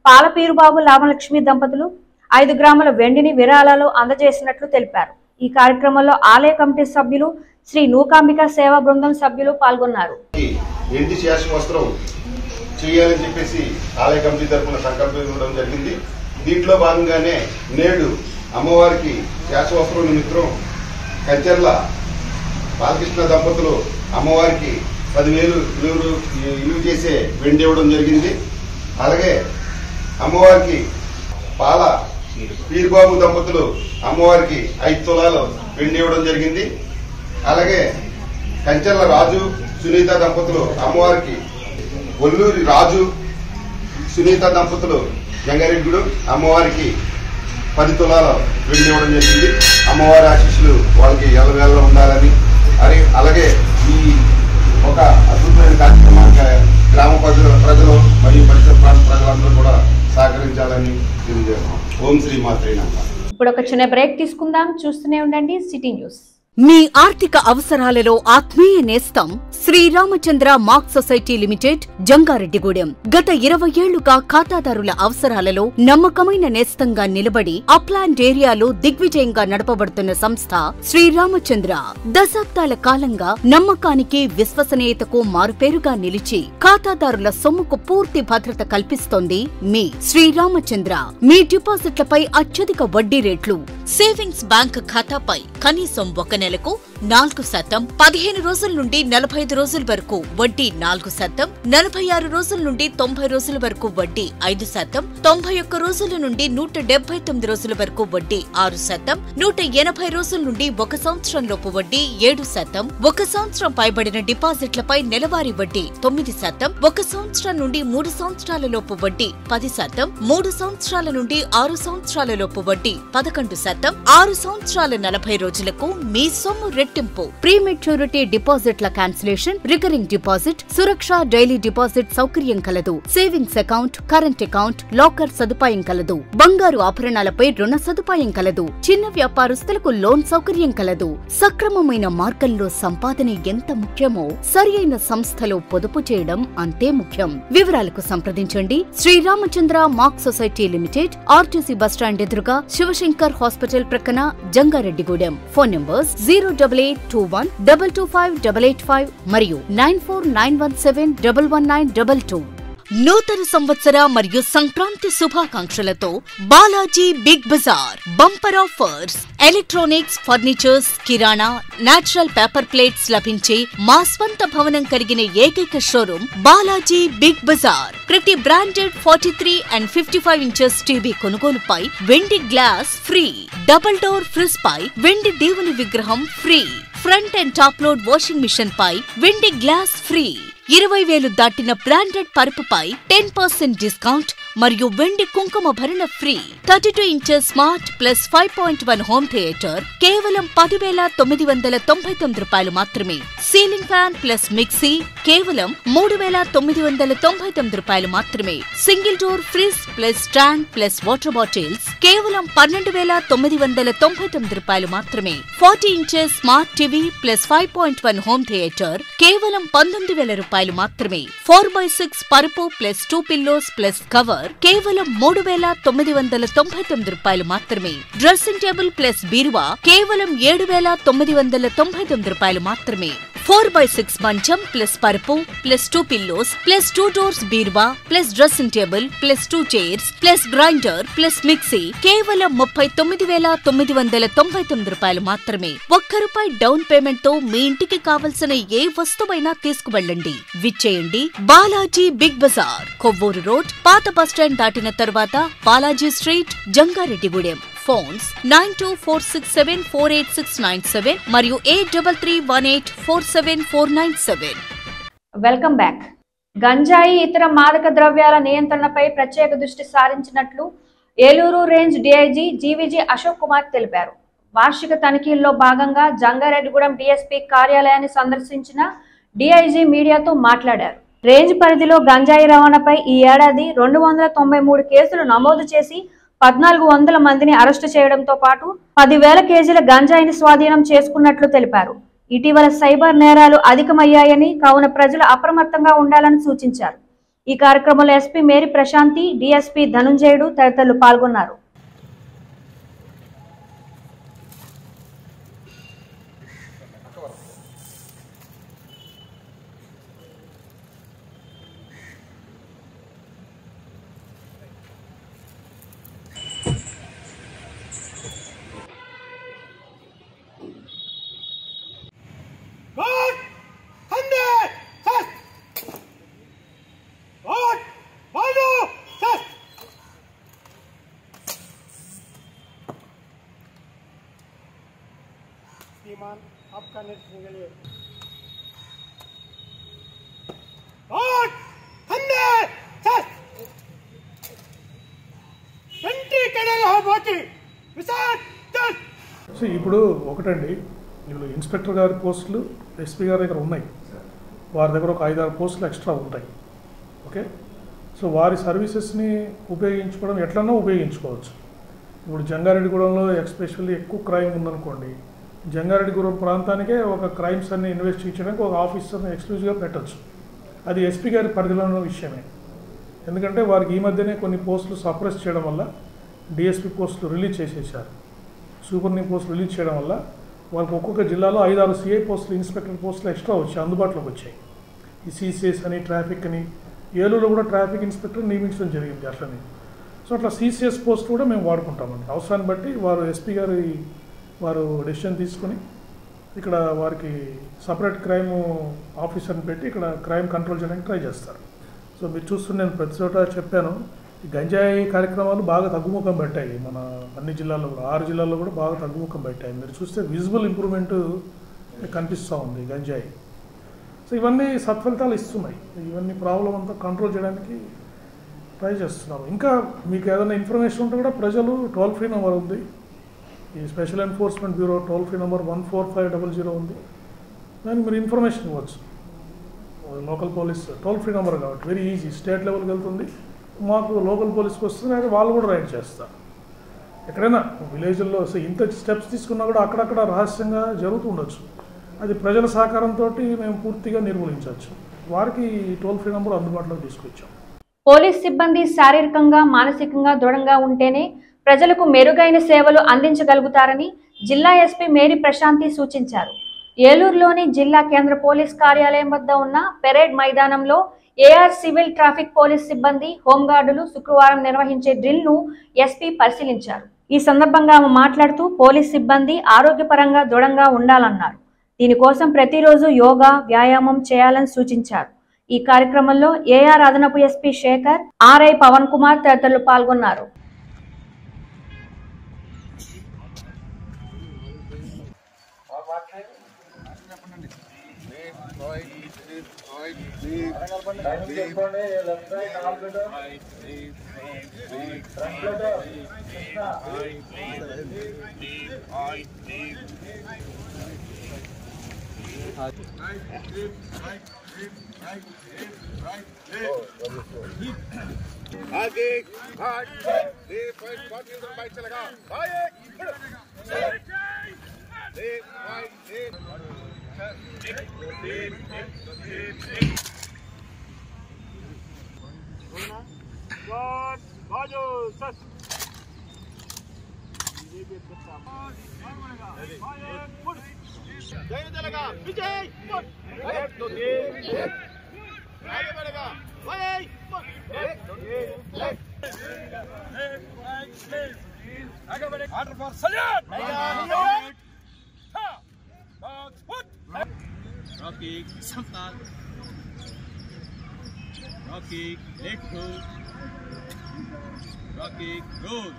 పాలపీరుబాబు లాభలక్ష్మి దంపతులు 5 గ్రాముల వెండిని విరాళాలు అందజేసినట్లు తెలిపారు. ఈ కార్యక్రమంలో ఆలయ కమిటీ సభ్యులు, శ్రీ నూకాంబిక సేవా బృందం సభ్యులు పాల్గొన్నారు. ఎండి శాశ్వస్త్రం చేయాలని చెప్పేసి ఆలయ కమిటీ తరఫున సంకల్పించడం జరిగింది. దీంట్లో భాగంగానే నేడు అమ్మవారికి శాశ్వస్త్రం నిమిత్తం కంచర్ల బాలకృష్ణ దంపతులు అమ్మవారికి 10,000 విలువ చేసే వెండి ఇవ్వడం జరిగింది. అలాగే అమ్మవారికి పాల పీరుబాబు దంపతులు అమ్మవారికి 5 తులాలు వెండి ఇవ్వడం జరిగింది. అలాగే కంచర్ల రాజు సునీత దంపతులు అమ్మవారికి, వల్లూరి రాజు సునీత దంపతులు జంగారెడ్డిగూడెం అమ్మవారికి 10 తులాల వెండి ఇవ్వడం జరిగింది. అమ్మవారి ఆశీస్సులు వాళ్ళకి ఎల్లవేళ ఉండాలని, అలాగే ఈ ఒక అద్భుతమైన కార్యక్రమానికి గ్రామ ప్రజలు మరియు పరిసర ప్రాంత ప్రజలందరూ కూడా సహకరించాలని తెలియజేస్తాం. ఓం శ్రీ మాత్రే నమః. ఇప్పుడు ఒక చిన్న బ్రేక్ తీసుకుందాం. చూస్తూనే ఉండండి సిటీ న్యూస్. మీ ఆర్థిక అవసరాలలో ఆత్మీయ నేస్తం Sriramachandra mark society limited, Jangareddygudem. గత 20 ఏళ్లుగా ఖాతాదారుల అవసరాలలో నమ్మకమైన నేస్తంగా నిలబడి అప్లాండ్ ఏరియాలో దిగ్విజయంగా నడపబడుతున్న సంస్థ శ్రీరామచంద్ర. దశాబ్దాల కాలంగా నమ్మకానికి, విశ్వసనీయతకు మారుపేరుగా నిలిచి ఖాతాదారుల సొమ్ముకు పూర్తి భద్రత కల్పిస్తోంది మీ శ్రీరామచంద్ర. మీ డిపాజిట్లపై అత్యధిక వడ్డీ రేట్లు, సేవింగ్స్ బ్యాంక్ ఖాతాపై కనీసం 1 నెలకు 4%, 15 రోజుల నుండి 45 రోజుల వరకు వడ్డీ 4%, 46 రోజుల నుండి 90 రోజుల వరకు వడ్డీ 5%, 91 రోజుల నుండి 179 రోజుల వరకు వడ్డీ 6%, 180 రోజుల నుండి 1 సంవత్సరంలోపు వడ్డీ 7%, 1 సంవత్సరం పైబడిన డిపాజిట్లపై నెలవారీ వడ్డీ 9%, 1 సంవత్సరం నుండి 3 సంవత్సరాల లోపు వడ్డీ 10%, 3 సంవత్సరాల నుండి 6 సంవత్సరాల లోపు వడ్డీ 11%, 6 సంవత్సరాల 40 రోజులకు మీ సొమ్ము రెట్టింపు. ప్రీమెచ్యూరిటీ డిపాజిట్ల క్యాన్సిలేషన్, రికరింగ్ డిపాజిట్, సురక్ష డైలీ డిపాజిట్ సౌకర్యం కలదు. Savings account, current account, locker సదుపాయం కలదు. బంగారు ఆభరణాలపై రుణ సదుపాయం కలదు. చిన్న వ్యాపారస్తులకు లోన్ సౌకర్యం కలదు. సక్రమమైన మార్గంలో సంపాదన ఎంత ముఖ్యమో సరియైన సంస్థలో పొదుపు చేయడం అంతే ముఖ్యం. వివరాలకు సంప్రదించండి శ్రీరామచంద్ర మాక్ సొసైటీ లిమిటెడ్, ఆర్టీసీ బస్టాండ్ ఎదురుగా, శివశంకర్ హాస్పిటల్ ప్రక్కన, జంగారెడ్డిగూడెం. ఫోన్ నంబర్స్ 08821225885 మరియు 9491711922. నూతన సంవత్సర మరియు సంక్రాంతి శుభాకాంక్షలతో Balaji Big Bazaar bumper offers. Electronics, furnitures, కిరాణా, నేచురల్ పేపర్ ప్లేట్స్ లభించే మా స్వంత భవనం కలిగిన ఏకైక షోరూమ్ బాలాజీ బిగ్ బజార్. ప్రతి బ్రాండెడ్ 43 and 55 inches టీవీ కొనుగోలుపై వెండి glass free. Double door fridge పై వెండి దేవుని విగ్రహం free. Front and top load washing machine పై వెండి గ్లాస్ ఫ్రీ. 20,000 దాటిన బ్రాండెడ్ పరుపుపై 10% డిస్కౌంట్ మరియు వెండి కుంకుమ భరణ free. 32 inches smart plus 5.1 home theatre కేవలం 10,999 రూపాయలు మాత్రమే. సీలింగ్ ఫ్యాన్ ప్లస్ మిక్సీ కేవలం 3,999 రూపాయలు మాత్రమే. Single door fridge plus stand plus water bottles కేవలం 12,999 రూపాయలు మాత్రమే. 40 inches smart TV plus 5.1 home theatre కేవలం 19,000 రూపాయలు మాత్రమే. 4x6 పరుపు ప్లస్ 2 పిల్లోస్ ప్లస్ కవర్ కేవలం 3,999 రూపాయలు మాత్రమే. డ్రెస్సింగ్ టేబుల్ ప్లస్ బీరువా కేవలం 7,999 రూపాయలు మాత్రమే. 4x6 మంచం ప్లస్ పరుపు ప్లస్ 2 పిల్లోస్ ప్లస్ 2 డోర్స్ బీరువా plus dressing table plus 2 chairs plus grinder plus mixie కేవలం 39,999 రూపాయలు మాత్రమే. ₹1 డౌన్ పేమెంట్ తో మీ ఇంటికి కావలసిన ఏ వస్తువైనా తీసుకువెళ్ళండి. విచ్చేయండి Balaji Big Bazaar, Kovvur road, పాత బస్టాండ్ దాటిన తరువాత, బాలాజీ స్ట్రీట్, జంగారెడ్డిగూడెం. ఫోన్స్ 9246748697 మరియు 8331847497. Welcome back. గంజాయి, ఇతర మాదక ద్రవ్యాల నియంత్రణపై ప్రత్యేక దృష్టి సారించినట్లు Eluru range DIG GVG Ashok Kumar తెలిపారు. వార్షిక తనిఖీల్లో భాగంగా జంగారెడ్డిగూడెం డీఎస్పీ కార్యాలయాన్ని సందర్శించిన డీఐజీ మీడియాతో మాట్లాడారు. రేంజ్ పరిధిలో గంజాయి రవాణాపై ఈ ఏడాది 293 కేసులు నమోదు చేసి 1,400 మందిని అరెస్టు చేయడంతో పాటు 10,000 కేజీల గంజాయిని స్వాధీనం చేసుకున్నట్లు తెలిపారు. ఇటీవల సైబర్ నేరాలు అధికమయ్యాయని, కావున ప్రజలు అప్రమత్తంగా ఉండాలని సూచించారు. ఈ కార్యక్రమంలో ఎస్పీ మేరీ ప్రశాంతి, డీఎస్పీ ధనుంజయుడు తదితరులు పాల్గొన్నారు. श्रीमान आपका नेक्स्ट निकलिए। సో ఇప్పుడు ఒకటండి, ఇప్పుడు ఇన్స్పెక్టర్ గారి పోస్టులు ఎస్పీ గారి దగ్గర ఉన్నాయి, వారి దగ్గర ఒక 5-6 పోస్టులు ఎక్స్ట్రా ఉంటాయి. ఓకే, సో వారి సర్వీసెస్ని ఉపయోగించుకోవడం ఎట్లన్నా ఉపయోగించుకోవచ్చు. ఇప్పుడు జంగారెడ్డిగూడెంలో ఎస్పెషల్లీ ఎక్కువ క్రైమ్ ఉందనుకోండి, జంగారెడ్డిగూడెం ప్రాంతానికే ఒక క్రైమ్స్ అన్ని ఇన్వెస్టిగేట్ చేయడానికి ఒక ఆఫీసర్ని ఎక్స్క్లూజివ్గా పెట్టచ్చు. అది ఎస్పీ గారి పరిధిలో ఉన్న విషయమే. ఎందుకంటే వారికి ఈ మధ్యనే కొన్ని పోస్టులు సప్రెస్ చేయడం వల్ల డిఎస్పీ పోస్టులు రిలీజ్ చేసేసారు. సూపర్ని పోస్టులు రిలీజ్ చేయడం వల్ల వాళ్ళకి ఒక్కొక్క జిల్లాలో 5-6 సిఐ పోస్టులు, ఇన్స్పెక్టర్ పోస్టులు ఎక్స్ట్రా వచ్చాయి, అందుబాటులోకి వచ్చాయి. ఈ సిసిఎస్ అని, ట్రాఫిక్ అని, ఏలూరులో కూడా ట్రాఫిక్ ఇన్స్పెక్టర్ నియమించడం జరిగింది అట్లనే. సో అట్లా సిసిఎస్ పోస్ట్ కూడా మేము వాడుకుంటామండి. అవసరాన్ని బట్టి వారు ఎస్పీ గారి వారు డెసిషన్ తీసుకుని ఇక్కడ వారికి సపరేట్ క్రైమ్ ఆఫీసర్ని పెట్టి ఇక్కడ క్రైమ్ కంట్రోల్ చేయడానికి ట్రై చేస్తారు. సో మీరు చూస్తుంటే నేను ప్రతి చోట చెప్పాను, ఈ గంజాయి కార్యక్రమాలు బాగా తగ్గుముఖం పెట్టాయి. మన అన్ని జిల్లాల్లో కూడా 6 జిల్లాల్లో కూడా బాగా తగ్గుముఖం పెట్టాయి. మీరు చూస్తే విజిబుల్ ఇంప్రూవ్మెంట్ కనిపిస్తూ ఉంది గంజాయి. సో ఇవన్నీ సత్ఫలితాలు ఇస్తున్నాయి. ఇవన్నీ ప్రాబ్లం అంతా కంట్రోల్ చేయడానికి ట్రై చేస్తున్నారు. ఇంకా మీకు ఏదైనా ఇన్ఫర్మేషన్ ఉంటే కూడా ప్రజలు టోల్ ఫ్రీ నెంబర్ ఉంది, ఈ special enforcement bureau toll free number 14500 ఉంది. దానికి మీరు ఇన్ఫర్మేషన్ ఇవ్వచ్చు. Local police toll free number కాబట్టి వెరీ ఈజీ, స్టేట్ లెవెల్కి వెళ్తుంది, మాకు లోకల్ పోలీస్కి వస్తుంది, అయితే వాళ్ళు కూడా రైడ్ చేస్తారు. ఎక్కడైనా విలేజ్లో ఇంత స్టెప్స్ తీసుకున్నా కూడా అక్కడక్కడ రహస్యంగా జరుగుతూ ఉండొచ్చు. అది ప్రజల సహకారంతో మేము పూర్తిగా నిర్మూలించవచ్చు. వారికి టోల్ ఫ్రీ నెంబర్ అందుబాటులోకి తీసుకొచ్చాం. పోలీస్ సిబ్బంది శారీరకంగా మానసికంగా దృఢంగా ఉంటేనే ప్రజలకు మెరుగైన సేవలు అందించగలుగుతారని జిల్లా ఎస్పీ మేరీ ప్రశాంతి సూచించారు. ఏలూరులోని జిల్లా కేంద్ర పోలీస్ కార్యాలయం వద్ద ఉన్న పెరేడ్ మైదానంలో ఏఆర్ సివిల్ ట్రాఫిక్ పోలీస్ సిబ్బంది హోంగార్డులు శుక్రవారం నిర్వహించే డ్రిల్ ను ఎస్పీ పరిశీలించారు. ఈ సందర్భంగా ఆమె మాట్లాడుతూ పోలీస్ సిబ్బంది ఆరోగ్యపరంగా దృఢంగా ఉండాలన్నారు. దీనికోసం ప్రతిరోజు యోగా వ్యాయామం చేయాలని సూచించారు. ఈ కార్యక్రమంలో ఏఆర్ అదనపు ఎస్పీ శేఖర్, ఆర్ఐ పవన్ కుమార్ తదితరులు పాల్గొన్నారు. आगे हाथ दे फाइट पार्टी से बाइक चलेगा भाई दे फाइट दे गॉड बाजू सच जय चलेगा विजय तो दे आगे बढ़ेगा भाई आगे बढ़े ऑर्डर फॉर सल्यूट रॉकी समता Rocky leg throw Rocky roll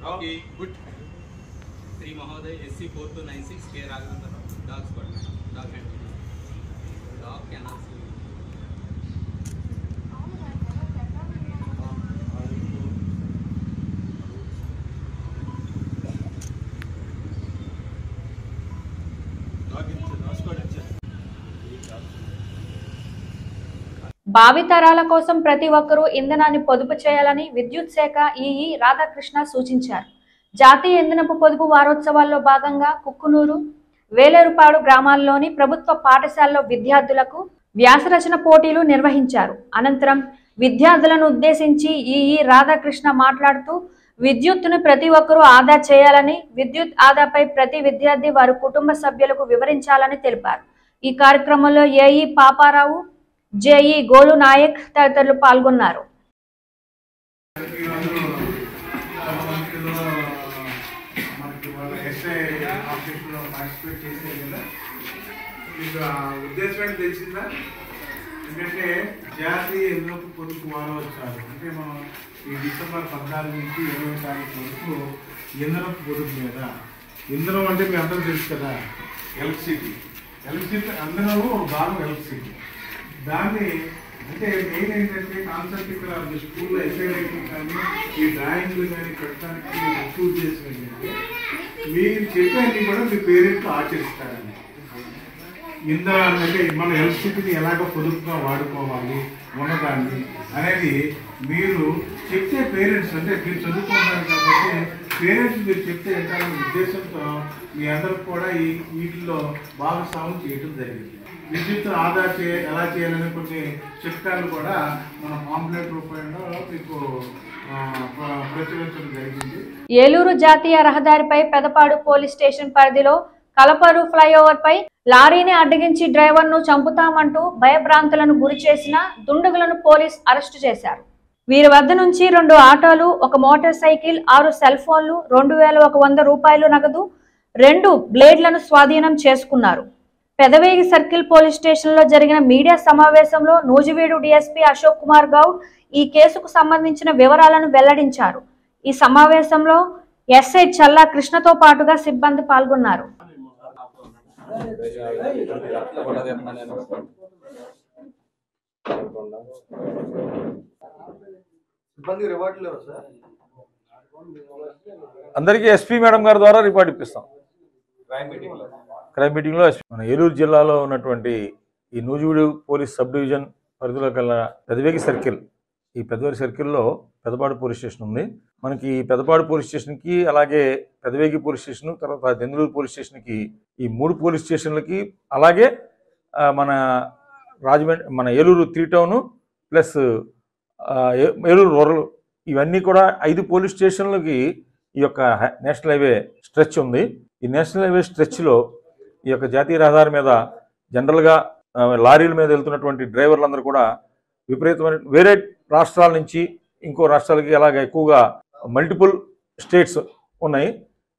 Rocky good Shri महोदय SC 4296 के Raghavendra dog squad dog hand dog kennel భావితరాల కోసం ప్రతి ఒక్కరూ ఇంధనాన్ని పొదుపు చేయాలని విద్యుత్ శాఖ ఈఈ రాధాకృష్ణ సూచించారు. జాతీయ ఇంధనపు పొదుపు వారోత్సవాల్లో భాగంగా కుక్కునూరు, వేలేరుపాడు గ్రామాల్లోని ప్రభుత్వ పాఠశాలలో విద్యార్థులకు వ్యాసరచన పోటీలు నిర్వహించారు. అనంతరం విద్యార్థులను ఉద్దేశించి ఈఈ రాధాకృష్ణ మాట్లాడుతూ విద్యుత్తును ప్రతి ఒక్కరూ ఆదా చేయాలని, విద్యుత్ ఆదాపై ప్రతి విద్యార్థి వారి కుటుంబ సభ్యులకు వివరించాలని తెలిపారు. ఈ కార్యక్రమంలో ఏఈ పాపారావు, జేఈ గోలు నాయక్ తదితరులు పాల్గొన్నారు. ఉద్దేశం తెలిసిందా? ఎందుకంటే జాతీయ ఇంధనపు పొదుపు వారోత్సవాలు అంటే మనం ఈ డిసెంబర్ 14 నుంచి 20 తారీఖు వరకు ఇంధనపు పొదుపు మీద, ఇంధనం అంటే మీ అందరూ తెలుసు కదా, ఎలక్ట్రిసిటీ అందరూ ఒక భాగం ఎలక్ట్రిసిటీ. దాన్ని అంటే మెయిన్ ఏంటంటే కాన్సెప్ట్ ఇక్కడ స్కూల్లో ఎస్ఐ రైటింగ్ కానీ ఈ డ్రాయింగ్లు కానీ పెట్టడానికి ఎక్కువ ఉద్దేశం ఏంటంటే మీరు చెప్పేది కూడా మీ పేరెంట్స్ ఆచరిస్తారని. ఇంధనాన్ని అంటే మన ఎలక్ట్రిసిటీని ఎలాగ పొదుపుగా వాడుకోవాలి ఉన్నదాన్ని అనేది మీరు చెప్తే పేరెంట్స్ అంటే మీరు చదువుకుంటారు కాబట్టి పేరెంట్స్ మీరు చెప్తే ఎంతాలనే ఉద్దేశంతో మీ అందరికి కూడా ఈ వీటిల్లో భాగస్వామ్యం చేయడం జరిగింది. విద్యుత్ ఆదా ఎలా చేయాలనే కొన్ని చిట్కాలు కూడా మన పాంప్లెట్ రూపంలో మీకు ప్రచురించడం జరిగింది. ఏలూరు జాతీయ రహదారిపై పెదపాడు పోలీస్ స్టేషన్ పరిధిలో కలపరు ఫ్లైఓవర్ పై లారీని అడ్డగించి డ్రైవర్ ను చంపుతామంటూ భయభ్రాంతులను గురి చేసిన దుండగులను పోలీస్ అరెస్టు చేశారు. వీరి వద్ద నుంచి 2 ఆటోలు, 1 మోటార్ సైకిల్, 6 సెల్ ఫోన్లు, 2100 రూపాయలు నగదు, 2 బ్లేడ్లను స్వాధీనం చేసుకున్నారు. పెదవేగి సర్కిల్ పోలీస్ స్టేషన్ లో జరిగిన మీడియా సమావేశంలో నూజివీడు డీఎస్పీ అశోక్ కుమార్ గౌడ్ ఈ కేసుకు సంబంధించిన వివరాలను వెల్లడించారు. ఈ సమావేశంలో ఎస్ఐ చల్లా కృష్ణతో పాటుగా సిబ్బంది పాల్గొన్నారు. అందరికీ ఎస్పీ మేడం గారి ద్వారా రిపోర్ట్ ఇప్పిస్తాం. క్రైమ్ మీటింగ్లో మన ఏలూరు జిల్లాలో ఉన్నటువంటి ఈ నూజివీడు పోలీస్ సబ్ డివిజన్ పరిధిలో కల పెదవేగి సర్కిల్, ఈ పెదవేగి సర్కిల్లో పెదపాడు పోలీస్ స్టేషన్ ఉంది. మనకి పెదపాడు పోలీస్ స్టేషన్కి, అలాగే పెదవేగి పోలీస్ స్టేషన్, తర్వాత దెందులూరు పోలీస్ స్టేషన్కి, ఈ 3 పోలీస్ స్టేషన్లకి, అలాగే మన Eluru 3 town plus Eluru rural, ఇవన్నీ కూడా 5 పోలీస్ స్టేషన్లకి ఈ యొక్క నేషనల్ హైవే స్ట్రెచ్ ఉంది. ఈ నేషనల్ హైవే స్ట్రెచ్లో ఈ యొక్క జాతీయ రహదారి మీద జనరల్గా లారీల మీద వెళ్తున్నటువంటి డ్రైవర్లందరూ కూడా విపరీతమైన వేరే రాష్ట్రాల నుంచి ఇంకో రాష్ట్రాలకి అలాగే ఎక్కువగా మల్టిపుల్ స్టేట్స్ ఉన్నాయి,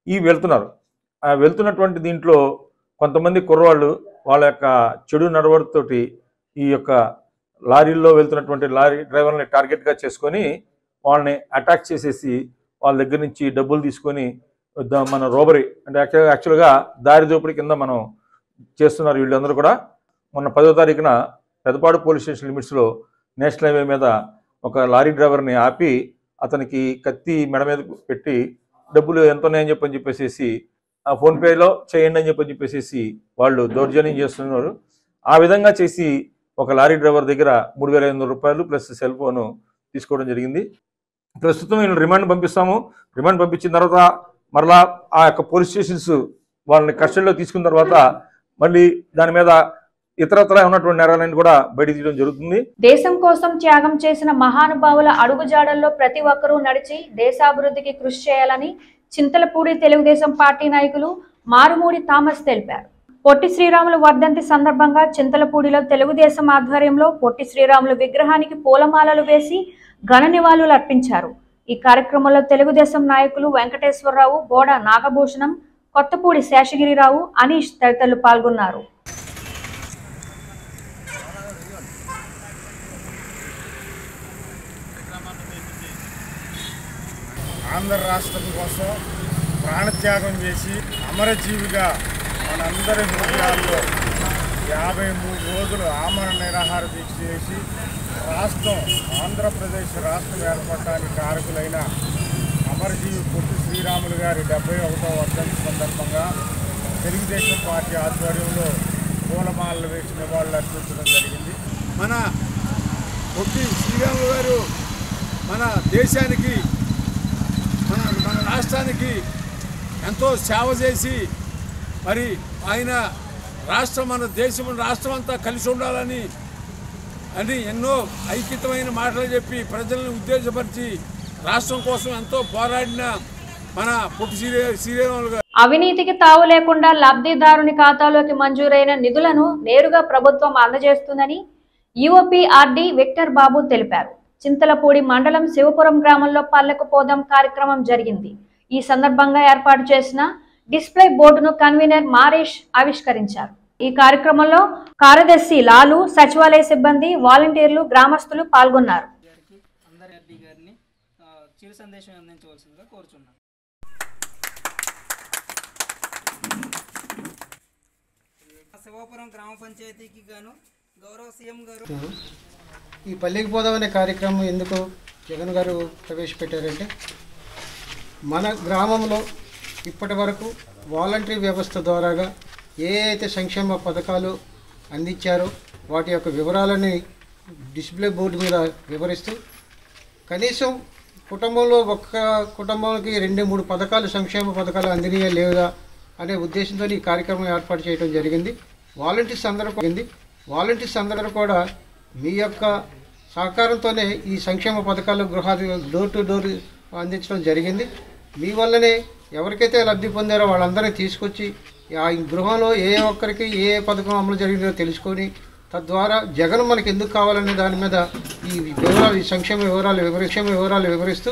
ఈ వెళ్తున్నారు. వెళ్తున్నటువంటి దీంట్లో కొంతమంది కుర్రవాళ్ళు వాళ్ళ యొక్క చెడు నడవడితోటి ఈ యొక్క లారీల్లో వెళ్తున్నటువంటి లారీ డ్రైవర్లని టార్గెట్గా చేసుకొని వాళ్ళని అటాక్ చేసేసి వాళ్ళ దగ్గర నుంచి డబ్బులు తీసుకొని మన రోబరీ అంటే యాక్చువల్గా దారి దోపిడీ కింద మనం చేస్తున్నారు వీళ్ళందరూ కూడా. మొన్న 10వ తారీఖున పెదపాడు పోలీస్ స్టేషన్ లిమిట్స్లో నేషనల్ హైవే మీద ఒక లారీ డ్రైవర్ని ఆపి అతనికి కత్తి మెడ మీద పెట్టి డబ్బులు ఎంత ఉన్నాయని చెప్పేసి ఆ ఫోన్పేలో చేయండి అని చెప్పేసి వాళ్ళు దౌర్జన్యం చేస్తున్నారు. ఆ విధంగా చేసి ఒక లారీ డ్రైవర్ దగ్గర 3,500 రూపాయలు ప్లస్ సెల్ ఫోను తీసుకోవడం జరిగింది. ప్రస్తుతం వీళ్ళు రిమాండ్ పంపిస్తాము. రిమాండ్ పంపించిన తర్వాత మరలా ఆ యొక్క పోలీస్ స్టేషన్స్ వాళ్ళని కస్టడీలో తీసుకున్న తర్వాత మళ్ళీ దాని మీద ఇతరత్ర ఉన్నటువంటి నేరాలను కూడా బయట తీయడం జరుగుతుంది. దేశం కోసం త్యాగం చేసిన మహానుభావుల అడుగుజాడల్లో ప్రతి ఒక్కరూ నడిచి దేశాభివృద్ధికి కృషి చేయాలని చింతలపూడి తెలుగుదేశం పార్టీ నాయకులు మారుమూడి థామస్ తెలిపారు. పొట్టి శ్రీరాములు వర్ధంతి సందర్భంగా చింతలపూడిలో తెలుగుదేశం ఆధ్వర్యంలో పొట్టి శ్రీరాములు విగ్రహానికి పూలమాలలు వేసి ఘన నివాళులు అర్పించారు. ఈ కార్యక్రమంలో తెలుగుదేశం నాయకులు వెంకటేశ్వరరావు, బోడ నాగభూషణం, కొత్తపూడి శేషగిరిరావు, అనీష్ తదితరులు పాల్గొన్నారు. ఆంధ్ర రాష్ట్రం కోసం ప్రాణత్యాగం చేసి అమరజీవిగా మనందరి హృదయాల్లో 53 రోజులు ఆమరణ నిరాహార దీక్ష చేసి రాష్ట్రం ఆంధ్రప్రదేశ్ రాష్ట్రం ఏర్పడటానికి కారకులైన అమరజీవి పొట్టి శ్రీరాములు గారి 71వ వర్ధంతి సందర్భంగా తెలుగుదేశం పార్టీ ఆధ్వర్యంలో పూలమాలలు వేసి నివాళులు అర్పించడం జరిగింది. మన పొట్టి శ్రీరాములు గారు మన దేశానికి మన రాష్ట్రానికి ఎంతో సేవ చేసి మరి ఆయన రాష్ట్రం మన దేశం రాష్ట్రం అంతా కలిసి ఉండాలని ఎన్నో ఐక్యతమైన మాటలు చెప్పి ప్రజలను ఉద్దేశపరిచి రాష్ట్రం కోసం ఎంతో పోరాడిన మన పొట్టి శ్రీరాములు గారు అవినీతికి తావు లేకుండా లబ్ధిదారుని ఖాతాలోకి మంజూరైన నిధులను నేరుగా ప్రభుత్వం అందజేస్తుందని యుఓపీఆర్డీ విక్టర్ బాబు తెలిపారు. చింతలపూడి మండలం శివపురం గ్రామంలో పల్లెకు పోదాం కార్యక్రమం జరిగింది. ఈ సందర్భంగా ఏర్పాటు చేసిన డిస్ప్లే బోర్డును కన్వీనర్ మారేష్ ఆవిష్కరించారు. ఈ కార్యక్రమంలో కార్యదర్శి లాలు, సచివాలయ సిబ్బంది, వాలంటీర్లు, గ్రామస్తులు పాల్గొన్నారు. శివపురం గ్రామ పంచాయతీకి గాను గౌరవ సీఎం గారు ఈ పల్లెకి పోదాం అనే కార్యక్రమం ఎందుకు జగన్ గారు ప్రవేశపెట్టారంటే మన గ్రామంలో ఇప్పటి వరకు వాలంటరీ వ్యవస్థ ద్వారాగా ఏ అయితే సంక్షేమ పథకాలు అందించారో వాటి యొక్క వివరాలని డిస్ప్లే బోర్డు మీద వివరిస్తూ కనీసం కుటుంబంలో ఒక్క కుటుంబానికి 2-3 పథకాలు సంక్షేమ పథకాలు అందినయా లేదా అనే ఉద్దేశంతో ఈ కార్యక్రమం ఏర్పాటు చేయడం జరిగింది. వాలంటీర్స్ అందరూ కూడా మీ యొక్క సహకారంతోనే ఈ సంక్షేమ పథకాలు గృహాలు డోర్ టు డోర్ అందించడం జరిగింది. మీ వల్లనే ఎవరికైతే లబ్ధి పొందారో వాళ్ళందరినీ తీసుకొచ్చి ఆ గృహంలో ఏ ఒక్కరికి ఏ పథకం అమలు జరిగిందో తెలుసుకొని తద్వారా జగన్ మనకి ఎందుకు కావాలనే దాని మీద ఈ వివరాలు, ఈ సంక్షేమ వివరాలు వివరిస్తూ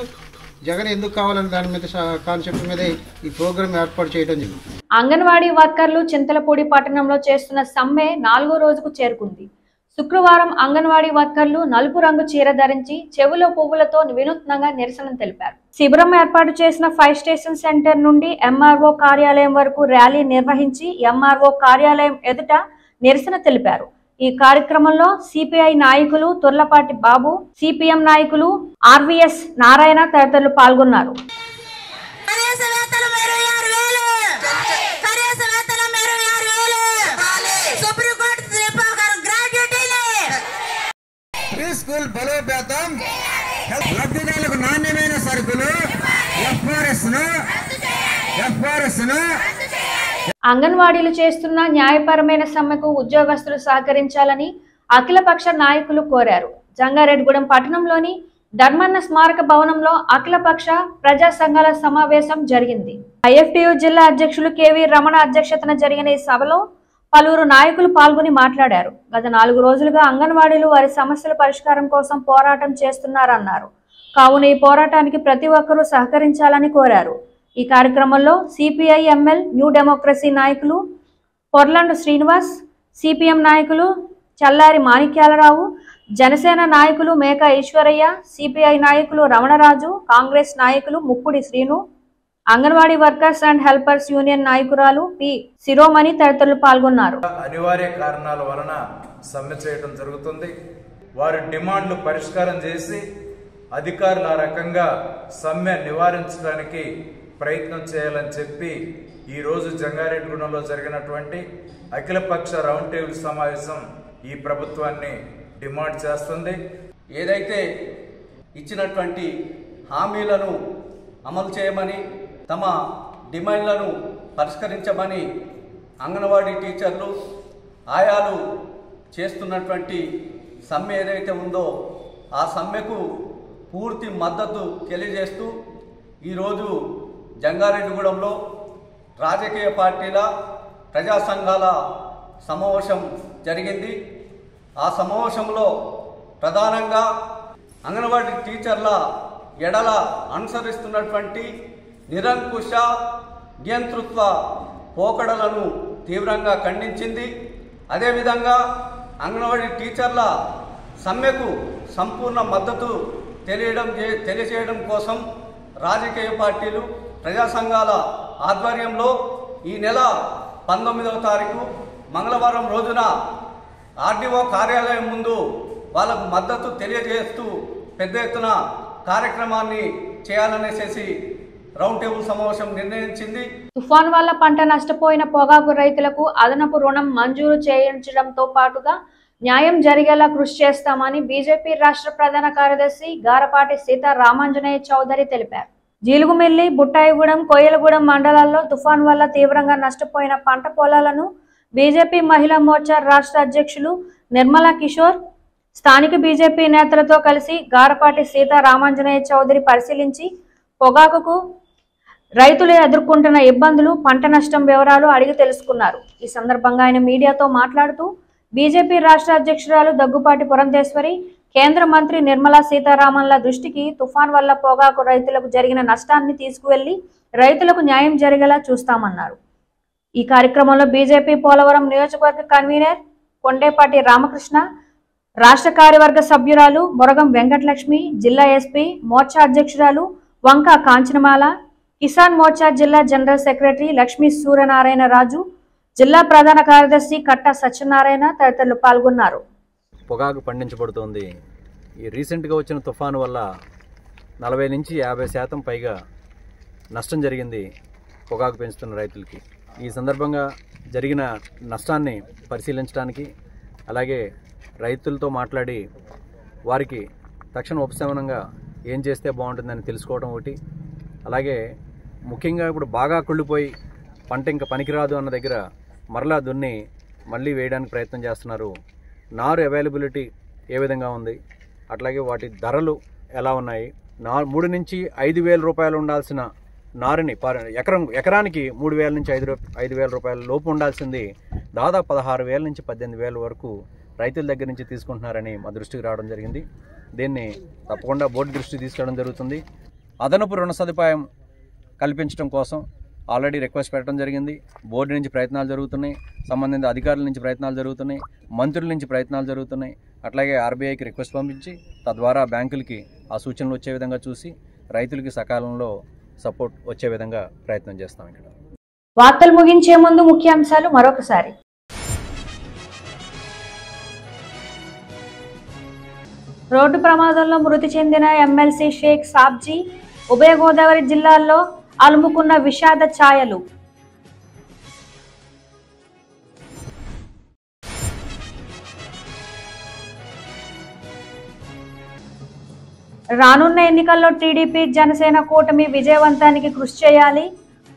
జగన్ ఎందుకు కావాలనే దాని మీద కాన్సెప్ట్ మీద ఈ ప్రోగ్రామ్ ఏర్పాటు చేయడం జరిగింది. అంగన్వాడీ వర్కర్లు చింతలపూడి పట్టణంలో చేస్తున్న సమ్మె 4వ రోజుకు చేరుకుంది. శుక్రవారం అంగన్వాడీ వర్కర్లు నలుపు రంగు చీర ధరించి చెవులో పువ్వులతో వినూత్నంగా నిరసన తెలిపారు. శిబిరం ఏర్పాటు చేసిన 5 స్టేషన్ సెంటర్ నుండి ఎంఆర్ఓ కార్యాలయం వరకు ర్యాలీ నిర్వహించి ఎంఆర్ఓ కార్యాలయం ఎదుట నిరసన తెలిపారు. ఈ కార్యక్రమంలో సిపిఐ నాయకులు తుర్లపాటి బాబు, సిపిఎం నాయకులు ఆర్వీఎస్ నారాయణ తదితరులు పాల్గొన్నారు. స్కూల్ బలోపేతం, లబ్ధిదారులకు నాణ్యమైన సరుకులు, అంగన్వాడీలు చేస్తున్న న్యాయపరమైన సమ్మెకు ఉద్యోగస్తులు సహకరించాలని అఖిలపక్ష నాయకులు కోరారు. జంగారెడ్డిగూడెం పట్టణంలోని ధర్మన్న స్మారక భవనంలో అఖిలపక్ష ప్రజా సంఘాల సమావేశం జరిగింది. ఐఎఫ్టియు జిల్లా అధ్యక్షులు కేవీ రమణ అధ్యక్షతన జరిగిన ఈ సభలో పలువురు నాయకులు పాల్గొని మాట్లాడారు. గత 4 రోజులుగా అంగన్వాడీలు వారి సమస్యల పరిష్కారం కోసం పోరాటం చేస్తున్నారన్నారు. కావున ఈ పోరాటానికి ప్రతి ఒక్కరూ సహకరించాలని కోరారు. ఈ కార్యక్రమంలో సిపిఐ ఎంఎల్ న్యూ డెమోక్రసీ నాయకులు పొర్లండు శ్రీనివాస్, సిపిఎం నాయకులు చల్లారి మాణిక్యాలరావు, జనసేన నాయకులు మేకా ఈశ్వరయ్య, సిపిఐ నాయకులు రమణరాజు, కాంగ్రెస్ నాయకులు ముప్పుడి Srinu, anganwadi workers and helpers union నాయకురాలు పి శిరోమణి తదితరులు పాల్గొన్నారు. అనివార్య కారణాల వలన సమ్మె చేయడం జరుగుతుంది. వారి డిమాండ్లు పరిష్కారం చేసి అధికారులు ఆ రకంగా సమ్మె నివారించడానికి ప్రయత్నం చేయాలని చెప్పి ఈరోజు జంగారెడ్డిగూడెంలో జరిగినటువంటి అఖిలపక్ష రౌండ్ టేబుల్ సమావేశం ఈ ప్రభుత్వాన్ని డిమాండ్ చేస్తుంది. ఏదైతే ఇచ్చినటువంటి హామీలను అమలు చేయమని, తమ డిమాండ్లను పరిష్కరించమని అంగన్వాడీ టీచర్లు, ఆయాలు చేస్తున్నటువంటి సమ్మె ఏదైతే ఉందో ఆ సమ్మెకు పూర్తి మద్దతు తెలియజేస్తూ ఈరోజు జంగారెడ్డిగూడెంలో రాజకీయ పార్టీల, ప్రజా సంఘాల సమావేశం జరిగింది. ఆ సమావేశంలో ప్రధానంగా అంగన్వాడీ టీచర్ల ఎడల అనుసరిస్తున్నటువంటి నిరంకుశ నియంతృత్వ పోకడలను తీవ్రంగా ఖండించింది. అదేవిధంగా అంగన్వాడీ టీచర్ల సమ్మెకు సంపూర్ణ మద్దతు తెలియజేయడం కోసం రాజకీయ పార్టీలు, ప్రజా సంఘాల ఆధ్వర్యంలో ఈ నెల 19వ తారీఖు మంగళవారం రోజున ఆర్డీఓ కార్యాలయం ముందు వాళ్లకు మద్దతు తెలియజేస్తూ పెద్ద ఎత్తున కార్యక్రమాన్ని చేయాలనేసి రౌండ్ టేబుల్ సమావేశం నిర్ణయించింది. తుఫాన్ వల్ల పంట నష్టపోయిన పొగాకు రైతులకు అదనపు రుణం మంజూరు చేయించడంతో పాటుగా న్యాయం జరిగేలా కృషి చేస్తామని బీజేపీ రాష్ట్ర ప్రధాన కార్యదర్శి గారపాటి సీతారామాంజనేయ చౌదరి తెలిపారు. జీలుగుమిల్లి, బుట్టాయిగూడెం, కోయలగూడెం మండలాల్లో తుఫాన్ వల్ల తీవ్రంగా నష్టపోయిన పంట పొలాలను బీజేపీ మహిళా మోర్చా రాష్ట్ర అధ్యక్షులు నిర్మలా కిషోర్ స్థానిక బీజేపీ నేతలతో కలిసి గారపాటి సీతారామాంజనేయ చౌదరి పరిశీలించి పొగాకుకు రైతులు ఎదుర్కొంటున్న ఇబ్బందులు, పంట నష్టం వివరాలు అడిగి తెలుసుకున్నారు. ఈ సందర్భంగా ఆయన మీడియాతో మాట్లాడుతూ బీజేపీ రాష్ట్ర అధ్యక్షురాలు దగ్గుపాటి పురంధేశ్వరి, కేంద్ర మంత్రి నిర్మలా సీతారామన్ల దృష్టికి తుఫాన్ వల్ల పొగాకు రైతులకు జరిగిన నష్టాన్ని తీసుకువెళ్లి రైతులకు న్యాయం జరిగేలా చూస్తామన్నారు. ఈ కార్యక్రమంలో బీజేపీ పోలవరం నియోజకవర్గ కన్వీనర్ కొండేపాటి రామకృష్ణ, రాష్ట్ర కార్యవర్గ సభ్యురాలు బొరగం వెంకటలక్ష్మి, జిల్లా ఎస్పీ మోర్చా అధ్యక్షురాలు వంక కాంచనమాల, కిసాన్ మోర్చా జిల్లా జనరల్ సెక్రటరీ లక్ష్మీ సూర్యనారాయణ రాజు, జిల్లా ప్రధాన కార్యదర్శి కట్ట సత్యనారాయణ తదితరులు పాల్గొన్నారు. పొగాకు పండించబడుతోంది. ఈ రీసెంట్గా వచ్చిన తుఫాను వల్ల 40 నుంచి 50% పైగా నష్టం జరిగింది పొగాకు పెంచుతున్న రైతులకి. ఈ సందర్భంగా జరిగిన నష్టాన్ని పరిశీలించడానికి, అలాగే రైతులతో మాట్లాడి వారికి తక్షణ ఉపశమనంగా ఏం చేస్తే బాగుంటుందని తెలుసుకోవడం ఒకటి, అలాగే ముఖ్యంగా ఇప్పుడు బాగా కుళ్ళిపోయి పంట ఇంకా పనికిరాదు అన్న దగ్గర మరలా దున్ని మళ్ళీ వేయడానికి ప్రయత్నం చేస్తున్నారు. నారు అవైలబిలిటీ ఏ విధంగా ఉంది, అట్లాగే వాటి ధరలు ఎలా ఉన్నాయి. 3 నుంచి 5,000 రూపాయలు ఉండాల్సిన నారుని ఎకరానికి 3,000 నుంచి 5,000 రూపాయల లోపు ఉండాల్సింది దాదాపు 16,000 నుంచి 18,000 వరకు రైతుల దగ్గర నుంచి తీసుకుంటున్నారని మా దృష్టికి రావడం జరిగింది. దీన్ని తప్పకుండా బోర్డు దృష్టికి తీసుకెళ్ళడం జరుగుతుంది. అదనపు రుణ సదుపాయం కల్పించడం కోసం ఆల్రెడీ రిక్వెస్ట్ పెట్టడం జరిగింది. బోర్డు నుంచి ప్రయత్నాలు జరుగుతున్నాయి, సంబంధిత అధికారుల నుంచి ప్రయత్నాలు జరుగుతున్నాయి, మంత్రుల నుంచి ప్రయత్నాలు జరుగుతున్నాయి. అట్లాగే ఆర్బీఐకి రిక్వెస్ట్ పంపించి తద్వారా బ్యాంకులకి ఆ సూచనలు వచ్చే విధంగా చూసి రైతులకి సకాలంలో సపోర్ట్ వచ్చే విధంగా ప్రయత్నం చేస్తాం. ఇక్కడ వార్తలు ముగించే ముందు ముఖ్యాంశాలు మరొకసారి. రోడ్డు ప్రమాదంలో మృతి చెందిన ఎమ్మెల్సీ షేక్ సాబ్జీ. ఉభయ గోదావరి జిల్లాల్లో అలుముకున్న విషాద ఛాయలు. రానున్న ఎన్నికల్లో టీడీపీ జనసేన కూటమి విజయవంతానికి కృషి చేయాలి.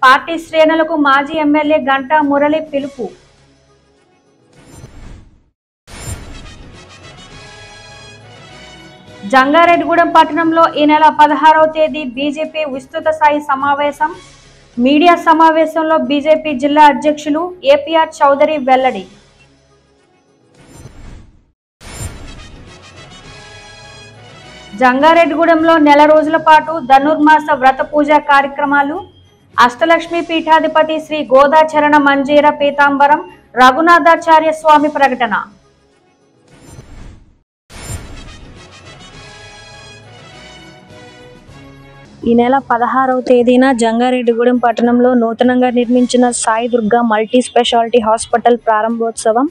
పార్టీ శ్రేణులకు మాజీ ఎమ్మెల్యే గంటా మురళి పిలుపు. జంగారెడ్డిగూడెం పట్టణంలో ఈ నెల 16వ తేదీ బీజేపీ విస్తృత స్థాయి సమావేశం. మీడియా సమావేశంలో బీజేపీ జిల్లా అధ్యక్షులు ఏపీఆర్ చౌదరి వెల్లడి. జంగారెడ్డిగూడెంలో నెల రోజుల పాటు ధనుర్మాస వ్రత పూజా కార్యక్రమాలు. అష్టలక్ష్మి పీఠాధిపతి శ్రీ గోదాచరణ మంజీర పీతాంబరం రఘునాథాచార్య స్వామి ప్రకటన. ఈ నెల 16వ తేదీన జంగారెడ్డిగూడెం పట్టణంలో నూతనంగా నిర్మించిన Sai Durga multi speciality hospital ప్రారంభోత్సవం.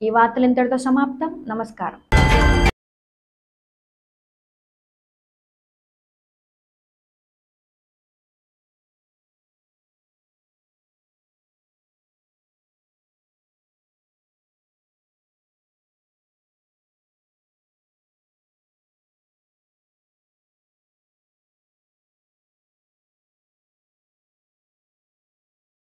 ఈ వార్తలు ఇంతటితో సమాప్తం. నమస్కారం.